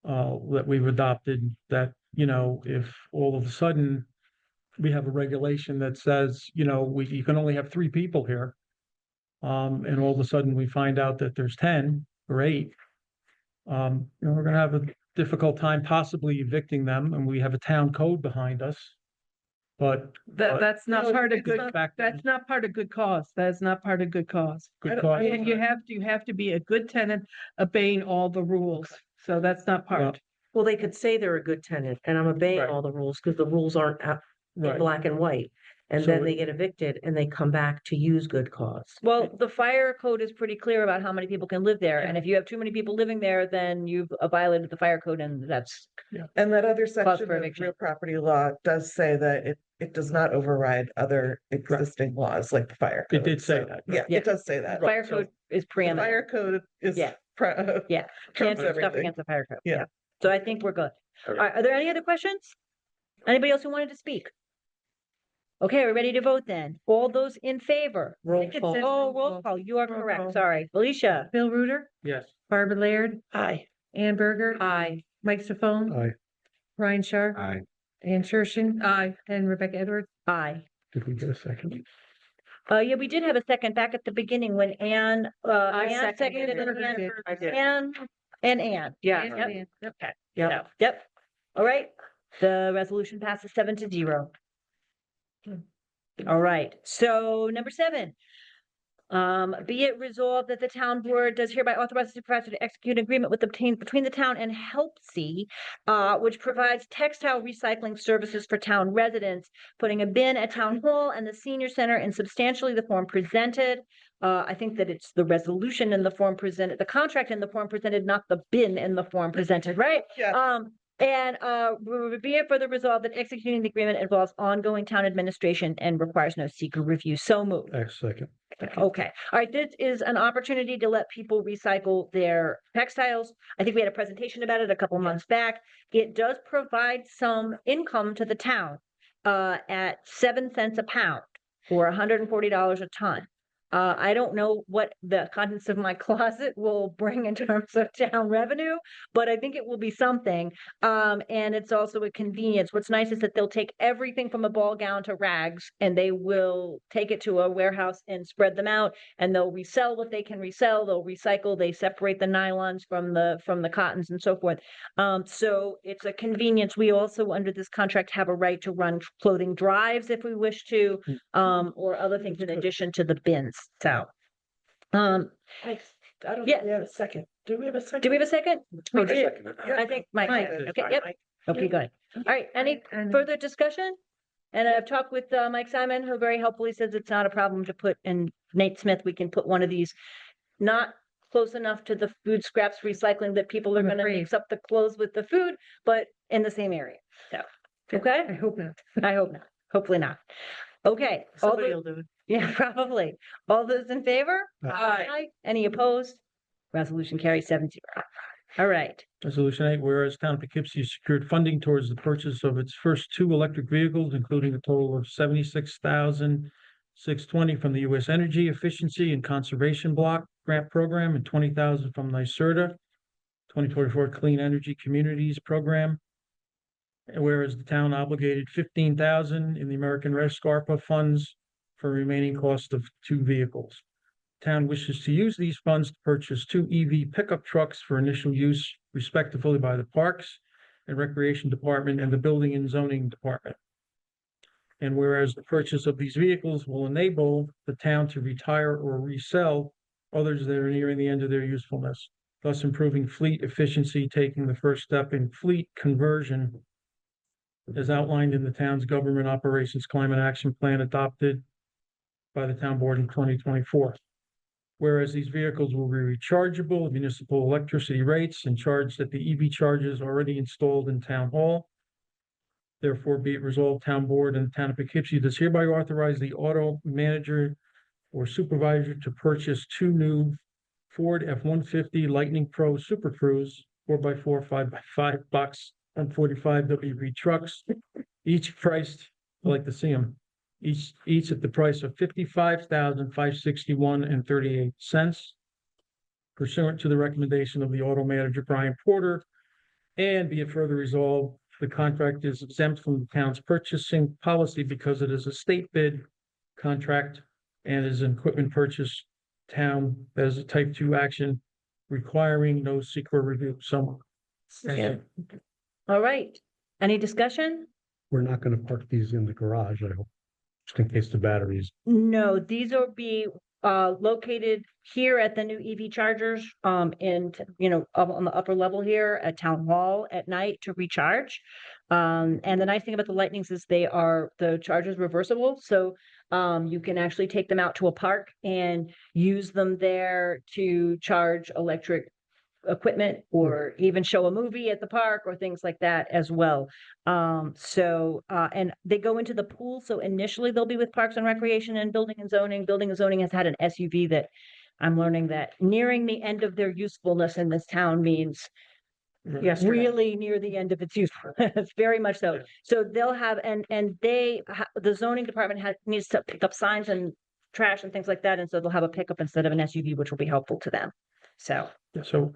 that we've adopted, that, you know, if all of a sudden we have a regulation that says, you know, you can only have 3 people here. And all of a sudden we find out that there's 10 or 8. You know, we're gonna have a difficult time possibly evicting them, and we have a town code behind us. But That's not No, part of it's good, not- that's not part of good cause. That is not part of good cause. good I cause. don't- And you have to be a good tenant, obeying all the rules. So that's not part. Well, they could say they're a good tenant and I'm obeying Right. all the rules because the rules aren't out in Right. black and white. And So then they it- get evicted and they come back to use good cause. Well, the fire code is pretty clear about how many people can live there, and if you have too many people living there, then you've violated the fire code, and that's, And that other section for of eviction. real property law does say that it does not override other existing laws like the fire It code. did say So, that, Yeah, right. Yeah. it does say that. fire So code is the preeminent. fire code is. Yeah. Yeah. Can't Trumps do stuff everything. against the fire code. Yeah. So I think we're good. All Okay. right, are there any other questions? Anybody else who wanted to speak? Okay, we're ready to vote then. All those in favor? Roll call. Oh, roll call. You are Roll correct. call. Sorry. Felicia? Bill Reuter, Yes. Barbara Laird, Aye. Ann Berger, Aye. Mike Stefan, Aye. Ryan Sharp, Aye. Ann Shershin. Aye. And Rebecca Edwards. Aye. Did we get a second? Yeah, we did have a second back at the beginning when Ann, I Ann seconded seconded it. and Ann, I did. Ann, and Ann. Yeah. Yep. Yep. Yeah. Yep. All right. The resolution passes 7-0. All right. So number 7. Be it resolved that the town board does hereby authorize the supervisor to execute an agreement between the town and Helpsy, which provides textile recycling services for town residents, putting a bin at town hall and the senior center in substantially the form presented. I think that it's the resolution in the form presented, the contract in the form presented, not the bin in the form presented, right? Yeah. And be it further resolved that executing the agreement involves ongoing town administration and requires no secret review. So moved. Second. Okay, all right, this is an opportunity to let people recycle their textiles. I think we had a presentation about it a couple months back. It does provide some income to the town at 7 cents a pound or $140 a ton. I don't know what the contents of my closet will bring in terms of town revenue, but I think it will be something. And it's also a convenience. What's nice is that they'll take everything from a ball gown to rags and they will take it to a warehouse and spread them out, and they'll resell what they can resell. They'll recycle, they separate the nylons from the cottons and so forth. So it's a convenience. We also, under this contract, have a right to run clothing drives if we wish to, or other things in addition to the bins. So, I don't Yeah. think we have a second. Do we have a second? do we have a second? We Oh, did. second. I think Mike, Mike did. did. Okay, yep. Okay, good. All right, any further discussion? And I've talked with Mike Simon, who very helpfully says it's not a problem to put, and Nate Smith, we can put one of these, not close enough to the food scraps recycling that people are I'm gonna afraid. mix up the clothes with the food, but in the same area. So, okay? I hope not. I hope not. Hopefully not. Okay. all Somebody those- will do it. Yeah, probably. All those in favor? Aye. Any opposed? Resolution carries 7-0. All right. Resolution 8, whereas town of Poughkeepsie secured funding towards the purchase of its first 2 electric vehicles, including a total of 76,620 from the U.S. Energy Efficiency and Conservation Block Grant Program and 20,000 from NYSERDA 2024 Clean Energy Communities Program. And whereas the town obligated 15,000 in the American Rescue ARPA funds for remaining cost of 2 vehicles. Town wishes to use these funds to purchase 2 EV pickup trucks for initial use respectively by the Parks and Recreation Department and the Building and Zoning Department. And whereas the purchase of these vehicles will enable the town to retire or resell others that are nearing the end of their usefulness, thus improving fleet efficiency, taking the first step in fleet conversion as outlined in the town's government operations climate action plan adopted by the town board in 2024. Whereas these vehicles will be rechargeable at municipal electricity rates and charged at the EV charges already installed in town hall. Therefore, be it resolved, town board and the town of Poughkeepsie does hereby authorize the auto manager or supervisor to purchase 2 new Ford F-150 Lightning Pro Super Cruise 4x4, 5x5 box 145 WB trucks, each priced, I like to see them, each at the price of $55,561.38 pursuant to the recommendation of the auto manager Brian Porter. And be it further resolved, the contract is exempt from the town's purchasing policy because it is a state bid contract and is an equipment purchase town as a type 2 action requiring no secret review. So All right. Any discussion? We're not gonna park these in the garage, I hope, just in case the batteries. No, these will be located here at the new EV chargers, up on the upper level here at Town Hall at night to recharge. And the nice thing about the Lightnings is the chargers reversible, so you can actually take them out to a park and use them there to charge electric equipment or even show a movie at the park or things like that as well. And they go into the pool. So initially they'll be with Parks and Recreation and Building and Zoning. Building and Zoning has had an SUV that I'm learning that nearing the end of their usefulness in this town means Yesterday. really near the end of its usefulness, very much so. So they'll have, the zoning department needs to pick up signs and trash and things like that. And so they'll have a pickup instead of an SUV, which will be helpful to them. So so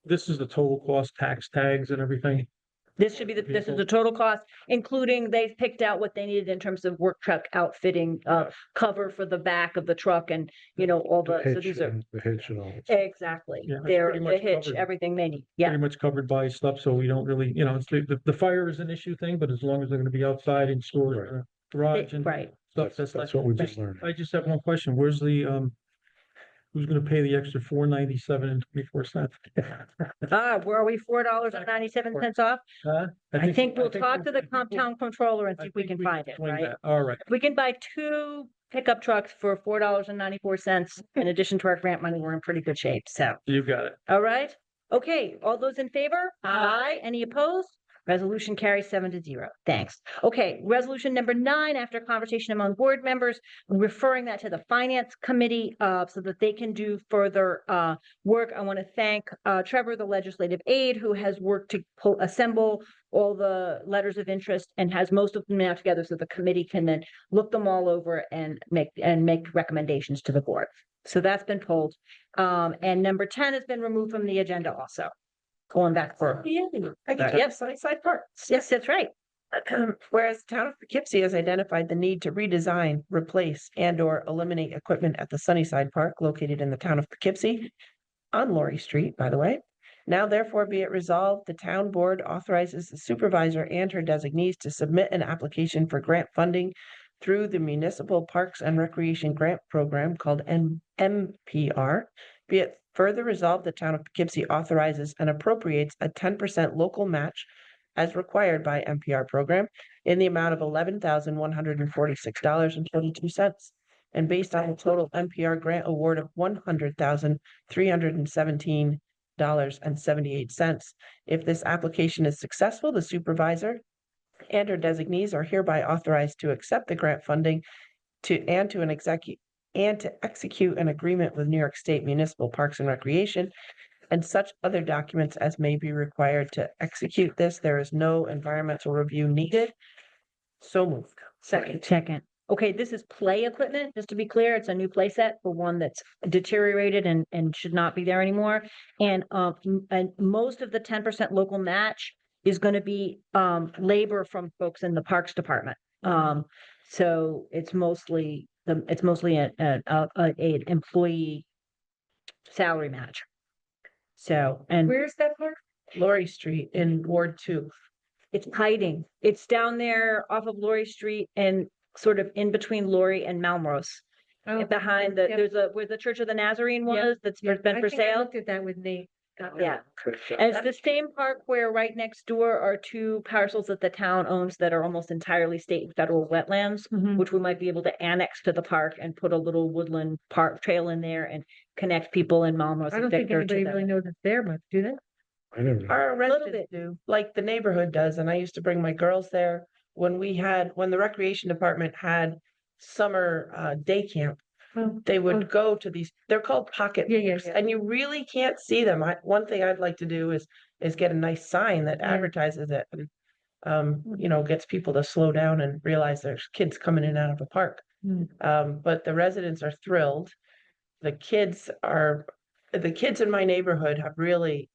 this is the total cost, tax tags and everything. this is the total cost, including they've picked out what they needed in terms of work truck outfitting, cover for the back of the truck and, all so hitch these are. and the hitch and all. Exactly. Yeah, it's They're pretty the much hitch, covered. everything they need. Yeah, Pretty much covered by stuff, so we don't really, it's the fire is an issue thing, but as long as they're gonna be outside in stores, Right. garage and right. stuff, That's that's what we not. just learned. I just have one question. Where's the, who's gonna pay the extra $4.9724? Were we $4.97 off? Huh? I think we'll talk to the town controller and I see if we think can find it, swing right? that. All right. If we can buy 2 pickup trucks for $4.94 in addition to our grant money, we're in pretty good shape. So, You got it. all right. Okay, all those in favor? Aye. Any opposed? Resolution carries 7-0. Thanks. Okay, resolution number 9, after conversation among board members, referring that to the finance committee, so that they can do further, work. I want to thank, Trevor, the legislative aide, who has worked to assemble all the letters of interest and has most of them now together so the committee can then look them all over and make recommendations to the board. So that's been pulled. And number 10 has been removed from the agenda also. Going back for. I get Yep. Sunnyside Park. Yes, that's right. Whereas the town of Poughkeepsie has identified the need to redesign, replace, and/or eliminate equipment at the Sunnyside Park located in the town of Poughkeepsie on Laurie Street, by the way. Now therefore be it resolved, the town board authorizes the supervisor and her designees to submit an application for grant funding through the Municipal Parks and Recreation Grant Program called MPR. Be it further resolved, the town of Poughkeepsie authorizes and appropriates a 10% local match as required by MPR program in the amount of $11,146.22. And based on a total MPR grant award of $100,317.78. If this application is successful, the supervisor and her designees are hereby authorized to accept the grant funding to execute an agreement with New York State Municipal Parks and Recreation and such other documents as may be required to execute this. There is no environmental review needed. So moved. Second. Okay, this is play equipment, just to be clear. It's a new play set for one that's deteriorated and should not be there anymore. And most of the 10% local match is going to be labor from folks in the Parks Department. So it's mostly an employee salary match. So, and Where's that park? Laurie Street in Ward 2. it's hiding. It's down there off of Laurie Street and sort of in between Laurie and Malmrose. Behind where the Church of the Nazarene was, that's been for sale. Looked at that with Nate. Yeah. And it's the same park where right next door are 2 parcels that the town owns that are almost entirely state and federal wetlands, which we might be able to annex to the park and put a little woodland park trail in there and connect people in Malmrose and Victor to them. knows it's there much, do they? I never. Our little residents bit. do, like the neighborhood does, and I used to bring my girls there when the recreation department had summer day camp. They would go to these, they're called pocket parks, and you really can't see them. One thing I'd like to do is get a nice sign that advertises it. gets people to slow down and realize there's kids coming in and out of a park. But the residents are thrilled. The kids in my neighborhood have really,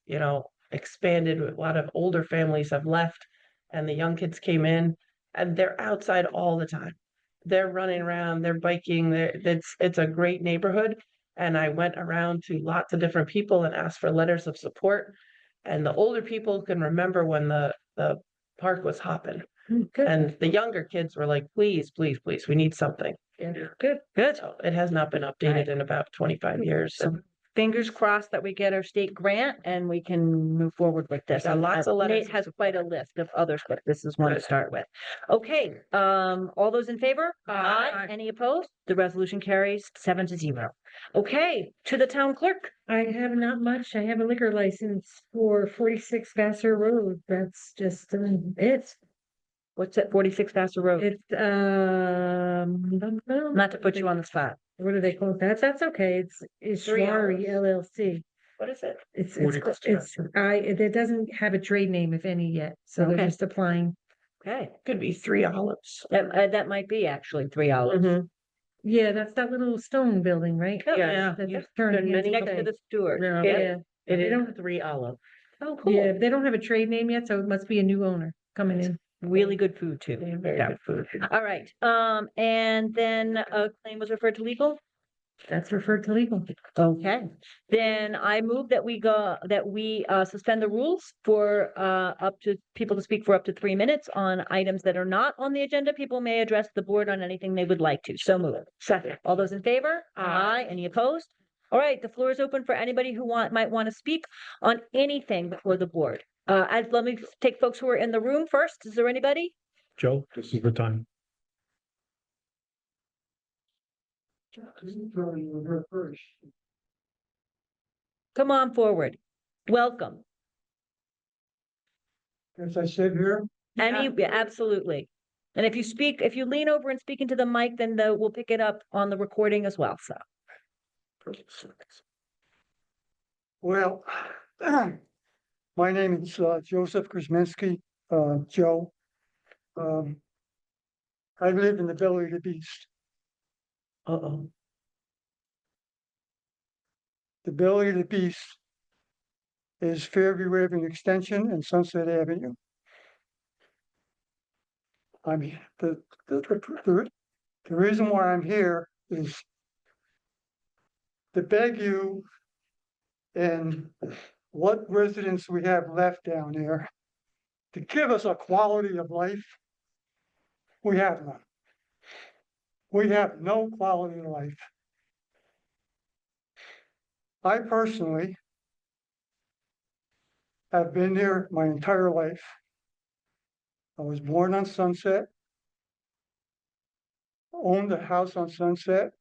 expanded. A lot of older families have left and the young kids came in and they're outside all the time. They're running around, they're biking, it's a great neighborhood. And I went around to lots of different people and asked for letters of support. And the older people can remember when the park was hopping. And the younger kids were like, please, please, please, we need something. Good. So it has not been updated in about 25 years. So fingers crossed that we get our state grant and we can move forward with this. Yeah, lots of letters Nate of has quite a list of others, but this is one to Good. start with. Okay, all those in favor? Aye. Any opposed? The resolution carries 7-0. Okay, to the town clerk. I have not much. I have a liquor license for 46 Vassar Road. That's just it. What's at 46 Vassar Road? It's Not to put you on the spot. What do they call it? That's okay. It's 3 Ishwari hours. LLC. What is it? It doesn't have a trade name, if any, yet. So Okay. they're just applying. Okay, Could be 3 olives. that might be actually 3 hours. Mhm. Yeah, that's that little stone building, right? Yeah. That's You've turning done many into Next to the- the Stewart. Yeah. Yeah, It They is don't- 3 olives. Oh, cool. yeah, they don't have a trade name yet, so it must be a new owner coming in. Really good food too. They have very Yeah. good food. All right, and then a claim was referred to legal? That's referred to legal. Okay, then I move that we suspend the rules for up to people to speak for up to 3 minutes on items that are not on the agenda. People may address the board on anything they would like to. So move. Second. All those in favor? Aye. Any opposed? All right, the floor is open for anybody who might want to speak on anything before the board. Let me take folks who are in the room first. Is there anybody? Joe, this is the time. Come on forward. Welcome. As I said here, Yeah, absolutely. And if you lean over and speak into the mic, then we'll pick it up on the recording as well, so. well, my name is Joseph Krasinski, Joe. I live in the belly of the beast. Uh-oh. The belly of the beast is Fairview Avenue Extension and Sunset Avenue. The reason why I'm here is to beg you and what residents we have left down there to give us a quality of life. We have none. We have no quality of life. I personally have been there my entire life. I was born on Sunset, owned a house on Sunset,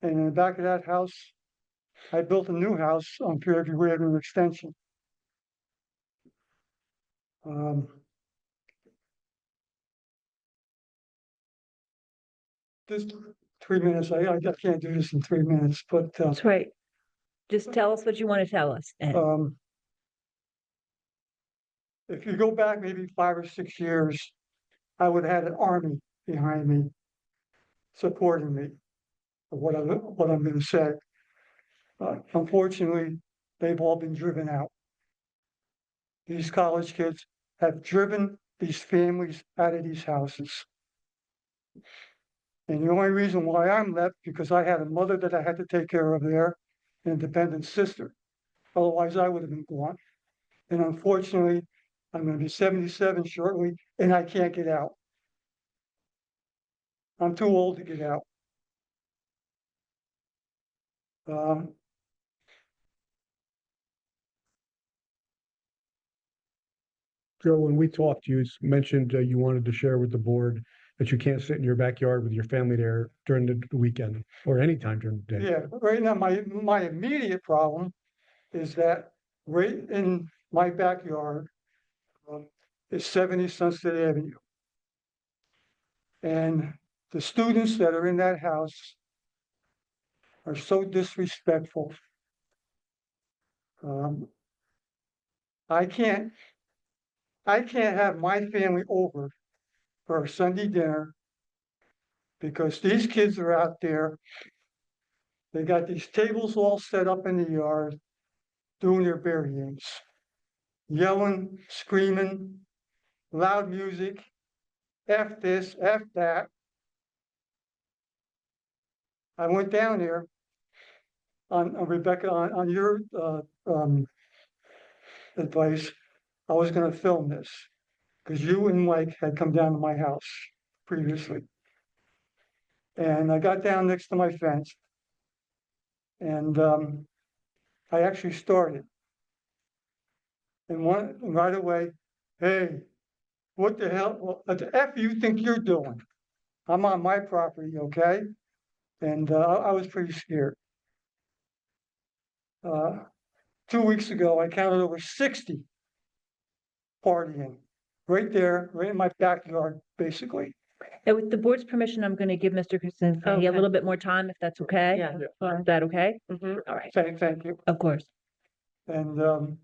and in the back of that house, I built a new house on Fairview Avenue Extension. This 3 minutes, I can't do this in 3 minutes, but That's right. Just tell us what you want to tell us. And if you go back maybe 5 or 6 years, I would have had an army behind me, supporting me, of what I'm going to say. Unfortunately, they've all been driven out. These college kids have driven these families out of these houses. And the only reason why I'm left, because I had a mother that I had to take care of there, and a dependent sister. Otherwise, I would have been gone. And unfortunately, I'm going to be 77 shortly, and I can't get out. I'm too old to get out. Joe, when we talked, you mentioned you wanted to share with the board that you can't sit in your backyard with your family there during the weekend or anytime during the day. Yeah, right now, my immediate problem is that right in my backyard is 70 Sunset Avenue. And the students that are in that house are so disrespectful. I can't I can't have my family over for a Sunday dinner because these kids are out there. They got these tables all set up in the yard, doing their buryings, yelling, screaming, loud music, F this, F that. I went down there on Rebecca, on your advice. I was gonna film this, because you and Mike had come down to my house previously. And I got down next to my fence. And I actually started. And right away, hey, what the hell, what the F you think you're doing? I'm on my property, okay? And I was pretty scared. 2 weeks ago, I counted over 60 partying, right there, right in my backyard, basically. And with the board's permission, I'm going to give Mr. Krasinski a Okay. little bit more time, if that's okay. Yeah. Is that okay? Mhm. All right, Thank you. of course. And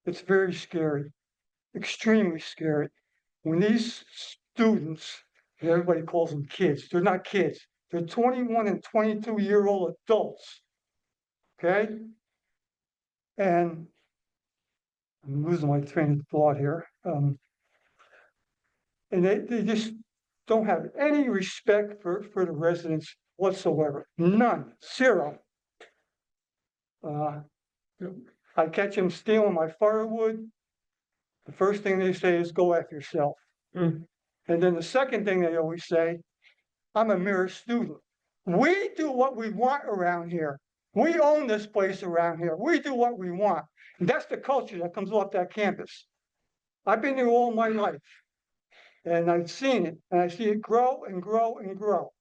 it's very scary, extremely scary. When these students, and everybody calls them kids, they're not kids. They're 21 and 22-year-old adults. Okay? And I'm losing my train of thought here. And they just don't have any respect for the residents whatsoever. None, zero. I catch them stealing my firewood. The first thing they say is, go F yourself. Mm. And then the second thing they always say, I'm a mere student. We do what we want around here. We own this place around here. We do what we want. And that's the culture that comes off that campus. I've been here all my life. And I've seen it, and I see it grow and grow and grow.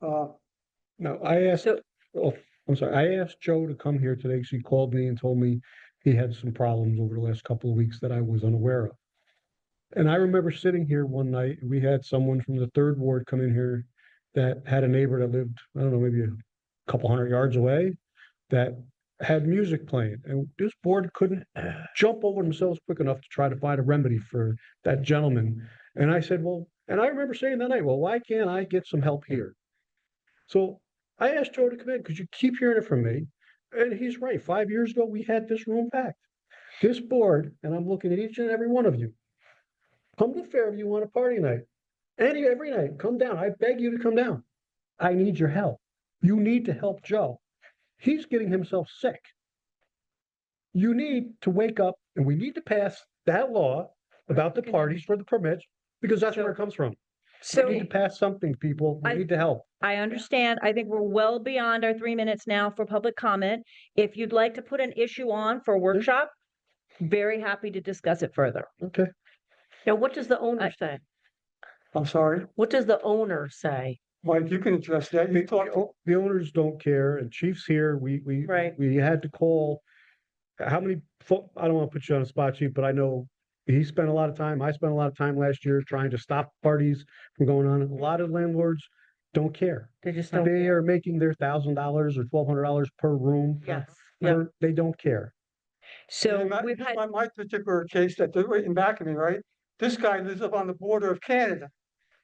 Now, I asked, So- oh, I'm sorry, I asked Joe to come here today, because he called me and told me he had some problems over the last couple of weeks that I was unaware of. And I remember sitting here one night, we had someone from the third ward come in here that had a neighbor that lived, I don't know, maybe a couple hundred yards away, that had music playing, and this board couldn't jump over themselves quick enough to try to find a remedy for that gentleman. And I said, well, and I remember saying that night, well, why can't I get some help here? So I asked Joe to come in, because you keep hearing it from me, and he's right. 5 years ago, we had this room packed. This board, and I'm looking at each and every one of you, come to Fairview on a party night. Every night, come down. I beg you to come down. I need your help. You need to help Joe. He's getting himself sick. You need to wake up, and we need to pass that law about the parties for the permits, because that's where it comes from. We need to pass something, people. We I- need to help. I understand. I think we're well beyond our 3 minutes now for public comment. If you'd like to put an issue on for a workshop, very happy to discuss it further. Okay. Now, what does the owner say? I'm sorry, What does the owner say? Mike, you can address that. You talk to The owners don't care, and Chief's here. We Right. had to call. How many, I don't want to put you on the spot, Chief, but I know he spent a lot of time, I spent a lot of time last year trying to stop parties from going on. A lot of landlords don't care. They just don't. They are making their $1,000 or $1,200 per room. Yes. Yeah. They don't care. So Yeah, we've had, my particular case that they're waiting back at me, right? This guy lives up on the border of Canada.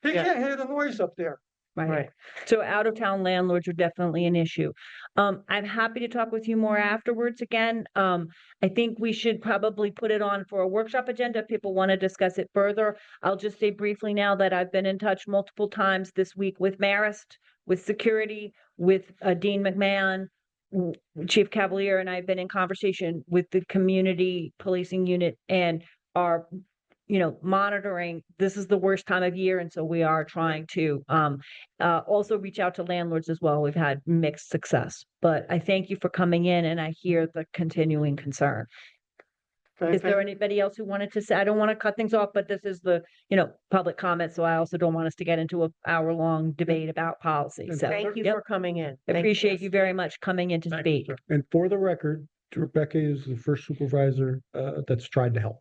He Yeah. can't hear the noise up there. right. So out of town landlords are definitely an issue. I'm happy to talk with you more afterwards again. I think we should probably put it on for a workshop agenda if people want to discuss it further. I'll just say briefly now that I've been in touch multiple times this week with Marist, with security, with Dean McMahon. Chief Cavalier and I have been in conversation with the community policing unit and are, monitoring. This is the worst time of year, and so we are trying to also reach out to landlords as well. We've had mixed success, but I thank you for coming in, and I hear the continuing concern. Is there anybody else who wanted to say? I don't want to cut things off, but this is the, public comment, so I also don't want us to get into an hour-long debate about policy. So Thank you yep, for coming in. I Thank appreciate you very much coming in to Thank you, speak. sir. And for the record, Rebecca is the first supervisor that's tried to help.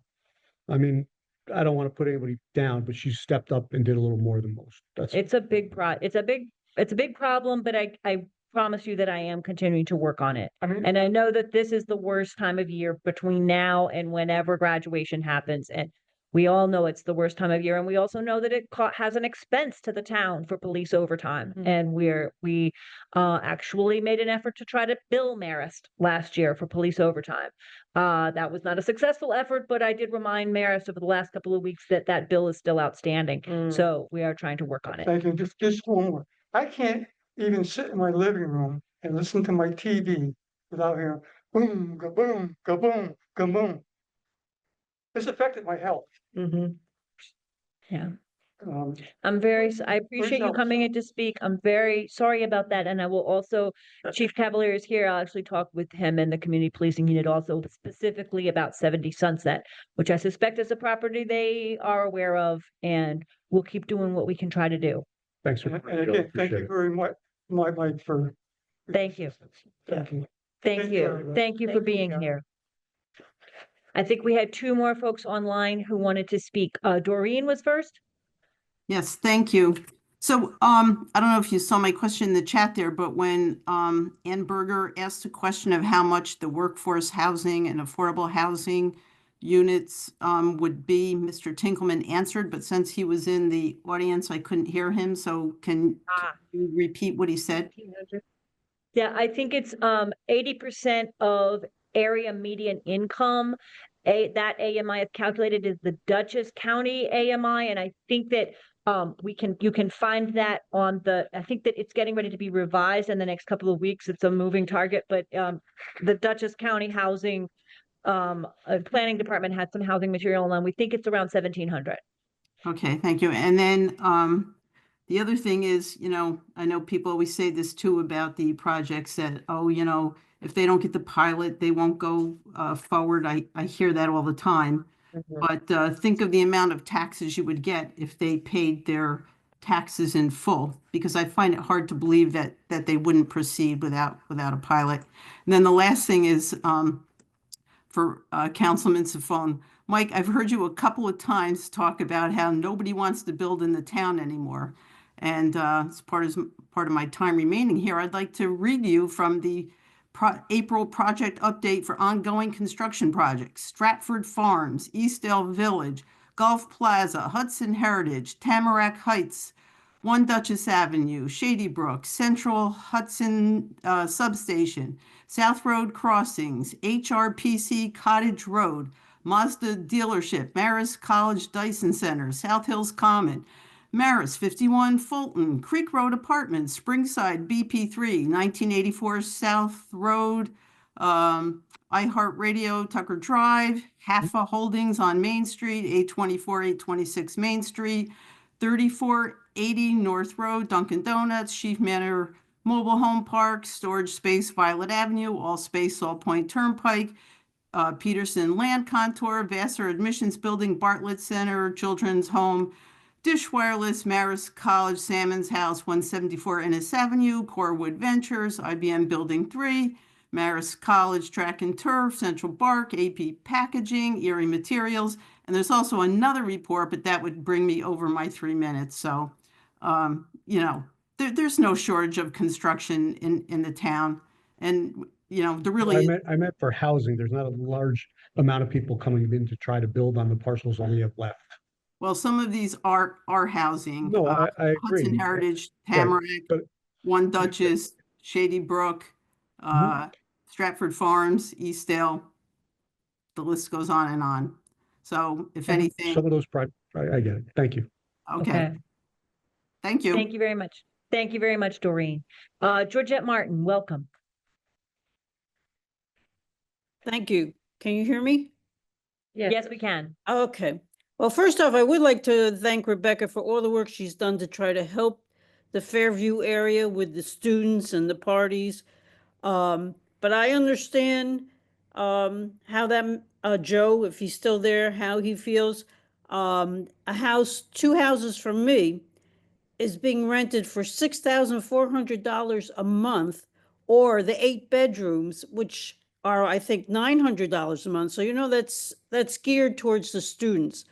I mean, I don't want to put anybody down, but she stepped up and did a little more than most. That's It's a big problem, but I promise you that I am continuing to work on it. I mean, And I know that this is the worst time of year between now and whenever graduation happens. And we all know it's the worst time of year. And we also know that it has an expense to the town for police overtime. Mhm. And we actually made an effort to try to bill Marist last year for police overtime. That was not a successful effort, but I did remind Marist over the last couple of weeks that that bill is still outstanding. Mm. So we are trying to work on it. thank you, just one more. I can't even sit in my living room and listen to my TV without hearing boom, kaboom, kaboom, kaboom. It's affected my health. Mhm. Yeah. Um, I appreciate you help. coming in to speak. I'm very sorry about that. And I will also, Chief Cavalier is here. I'll actually talk with him and the community policing unit also specifically about 70 Sunset, which I suspect is a property they are aware of, and we'll keep doing what we can try to do. Thanks for And coming, Joe. again, thank Appreciate you it. very much, Mike, for. Thank you. Thank you. Thank Thank you, you. everybody. Thank you for Thank you, being Joe. here. I think we had two more folks online who wanted to speak. Doreen was first. Yes, thank you. So, I don't know if you saw my question in the chat there, but when, Ann Berger asked a question of how much the workforce housing and affordable housing units, would be, Mr. Tinkleman answered, but since he was in the audience, I couldn't hear him. So can you repeat what he said? Yeah, I think it's 80% of area median income. That AMI is calculated as the Dutchess County AMI, and I think that you can find that on I think that it's getting ready to be revised in the next couple of weeks. It's a moving target, but the Dutchess County Housing Planning Department had some housing material on. We think it's around 1,700. Okay, thank you. And then the other thing is, I know people always say this too about the projects that, oh, if they don't get the pilot, they won't go forward. I hear that all the time. Mhm. But think of the amount of taxes you would get if they paid their taxes in full, because I find it hard to believe that they wouldn't proceed without a pilot. And then the last thing is for Councilman Safone. Mike, I've heard you a couple of times talk about how nobody wants to build in the town anymore. And as part of my time remaining here, I'd like to read you from the April project update for ongoing construction projects. Stratford Farms, Eastdale Village, Gulf Plaza, Hudson Heritage, Tamarack Heights, One Dutchess Avenue, Shady Brook, Central Hudson Substation, South Road Crossings, HRPC Cottage Road, Mazda Dealership, Marist College Dyson Center, South Hills Common, Marist 51 Fulton, Creek Road Apartments, Springside BP3, 1984 South Road, iHeartRadio Tucker Drive, Haffa Holdings on Main Street, 824, 826 Main Street, 3480 North Road, Dunkin' Donuts, Chief Manor Mobile Home Park, Storage Space, Violet Avenue, All Space, All Point Turnpike, Peterson Land Contour, Vassar Admissions Building, Bartlett Center, Children's Home, Dish Wireless, Marist College, Salmon's House, 174 Ennis Avenue, Corewood Ventures, IBM Building 3, Marist College Track and Turf, Central Bark, AP Packaging, Erie Materials, and there's also another report, but that would bring me over my 3 minutes. So, there's no shortage of construction in the town. And, there really, I meant for housing. There's not a large amount of people coming in to try to build on the parcels that we have left. well, some of these are housing. No, I agree. Hudson Heritage, Right, Tamarack, but One Dutchess, Shady Brook, Stratford Farms, Eastdale. The list goes on and on. So if anything, some of those, I get it. Thank you. okay, thank you. Thank you very much. Thank you very much, Doreen. Georgette Martin, welcome. Thank you. Can you hear me? Yes, we can. Okay. Well, first off, I would like to thank Rebecca for all the work she's done to try to help the Fairview area with the students and the parties. But I understand how that Joe, if he's still there, how he feels. Two houses from me is being rented for $6,400 a month, or the 8 bedrooms, which are, I think, $900 a month. So, that's geared towards the students.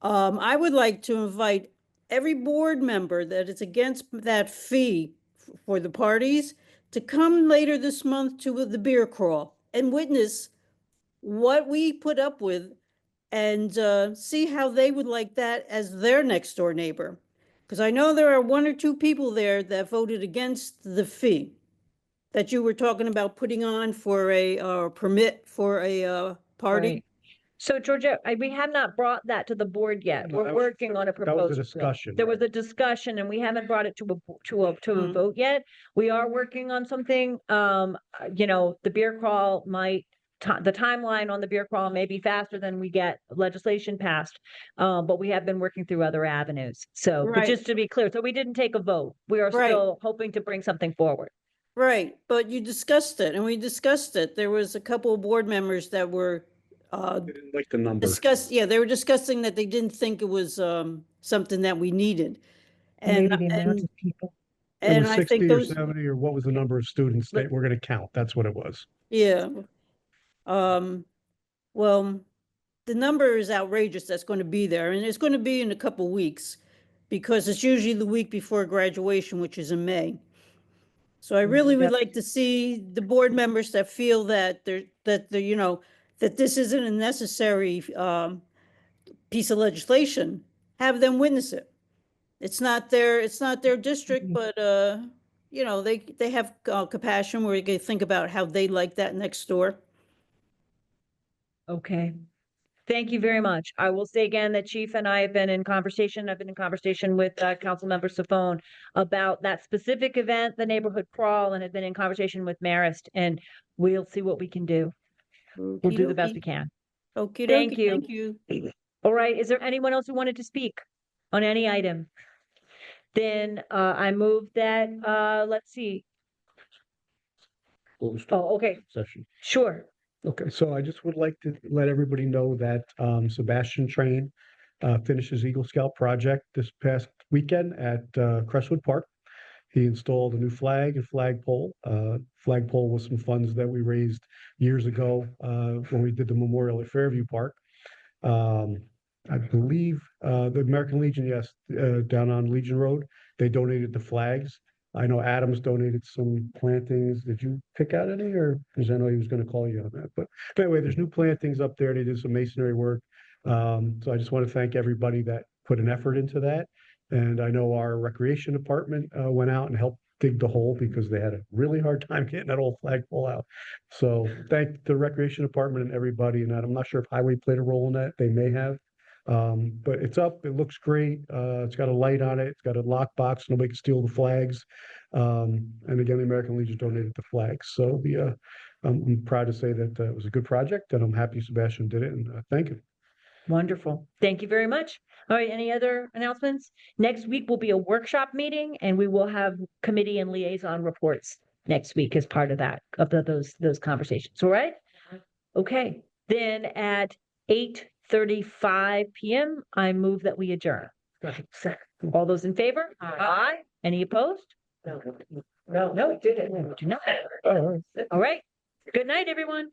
I would like to invite every board member that is against that fee for the parties to come later this month to the beer crawl and witness what we put up with and see how they would like that as their next door neighbor. Because I know there are one or two people there that voted against the fee that you were talking about putting on for a permit for a party. Right. So Georgia, we have not brought that to the board yet. No, We're that was- working on a That was proposal. a discussion. There was a discussion and we haven't brought it to a Mm. vote yet. We are working on something. The beer crawl might, the timeline on the beer crawl may be faster than we get legislation passed. But we have been working through other avenues. So, but Right. just to be clear, so we didn't take a vote. We are Right. still hoping to bring something forward. Right, but you discussed it and we discussed it. There was a couple of board members that were They didn't like the number. they were discussing that they didn't think it was something that we needed. And Maybe the amount of people. It and was I 60 think or those, 70, or what was the number of students that were gonna count? That's what it was. yeah. Well, the number is outrageous that's going to be there, and it's going to be in a couple weeks because it's usually the week before graduation, which is in May. So I really would Yep. like to see the board members that feel that that this isn't a necessary piece of legislation, have them witness it. It's not their district, but they have compassion where they think about how they like that next door. Okay. Thank you very much. I will say again that Chief and I have been in conversation. I've been in conversation with Councilmember Safone about that specific event, the neighborhood crawl, and have been in conversation with Marist, and we'll see what we can do. We'll do the best we can. Okay, Thank you. thank you. All right. Is there anyone else who wanted to speak on any item? Then I move that, let's see. Oh, okay, Session. sure. Okay, so I just would like to let everybody know that Sebastian Train finished his Eagle Scout project this past weekend at Crestwood Park. He installed a new flag and flagpole. Flagpole was some funds that we raised years ago when we did the memorial at Fairview Park. I believe the American Legion, yes, down on Legion Road, they donated the flags. I know Adams donated some plantings. Did you pick out any, or, because I know he was gonna call you on that, but anyway, there's new plantings up there. They did some masonry work. So I just want to thank everybody that put an effort into that. And I know our recreation department went out and helped dig the hole because they had a really hard time getting that old flagpole out. So thank the recreation department and everybody. And I'm not sure if highway played a role in that. They may have. But it's up, it looks great. It's got a light on it. It's got a lockbox. Nobody can steal the flags. And again, the American Legion donated the flags. So I'm proud to say that it was a good project and I'm happy Sebastian did it, and thank you. Wonderful. Thank you very much. All right, any other announcements? Next week will be a workshop meeting and we will have committee and liaison reports next week as part of that, of those conversations. All right? Okay, then at 8:35 p.m., I move that we adjourn. All those in favor? Aye. Any opposed? No, we did it. Do not. All right. Good night, everyone.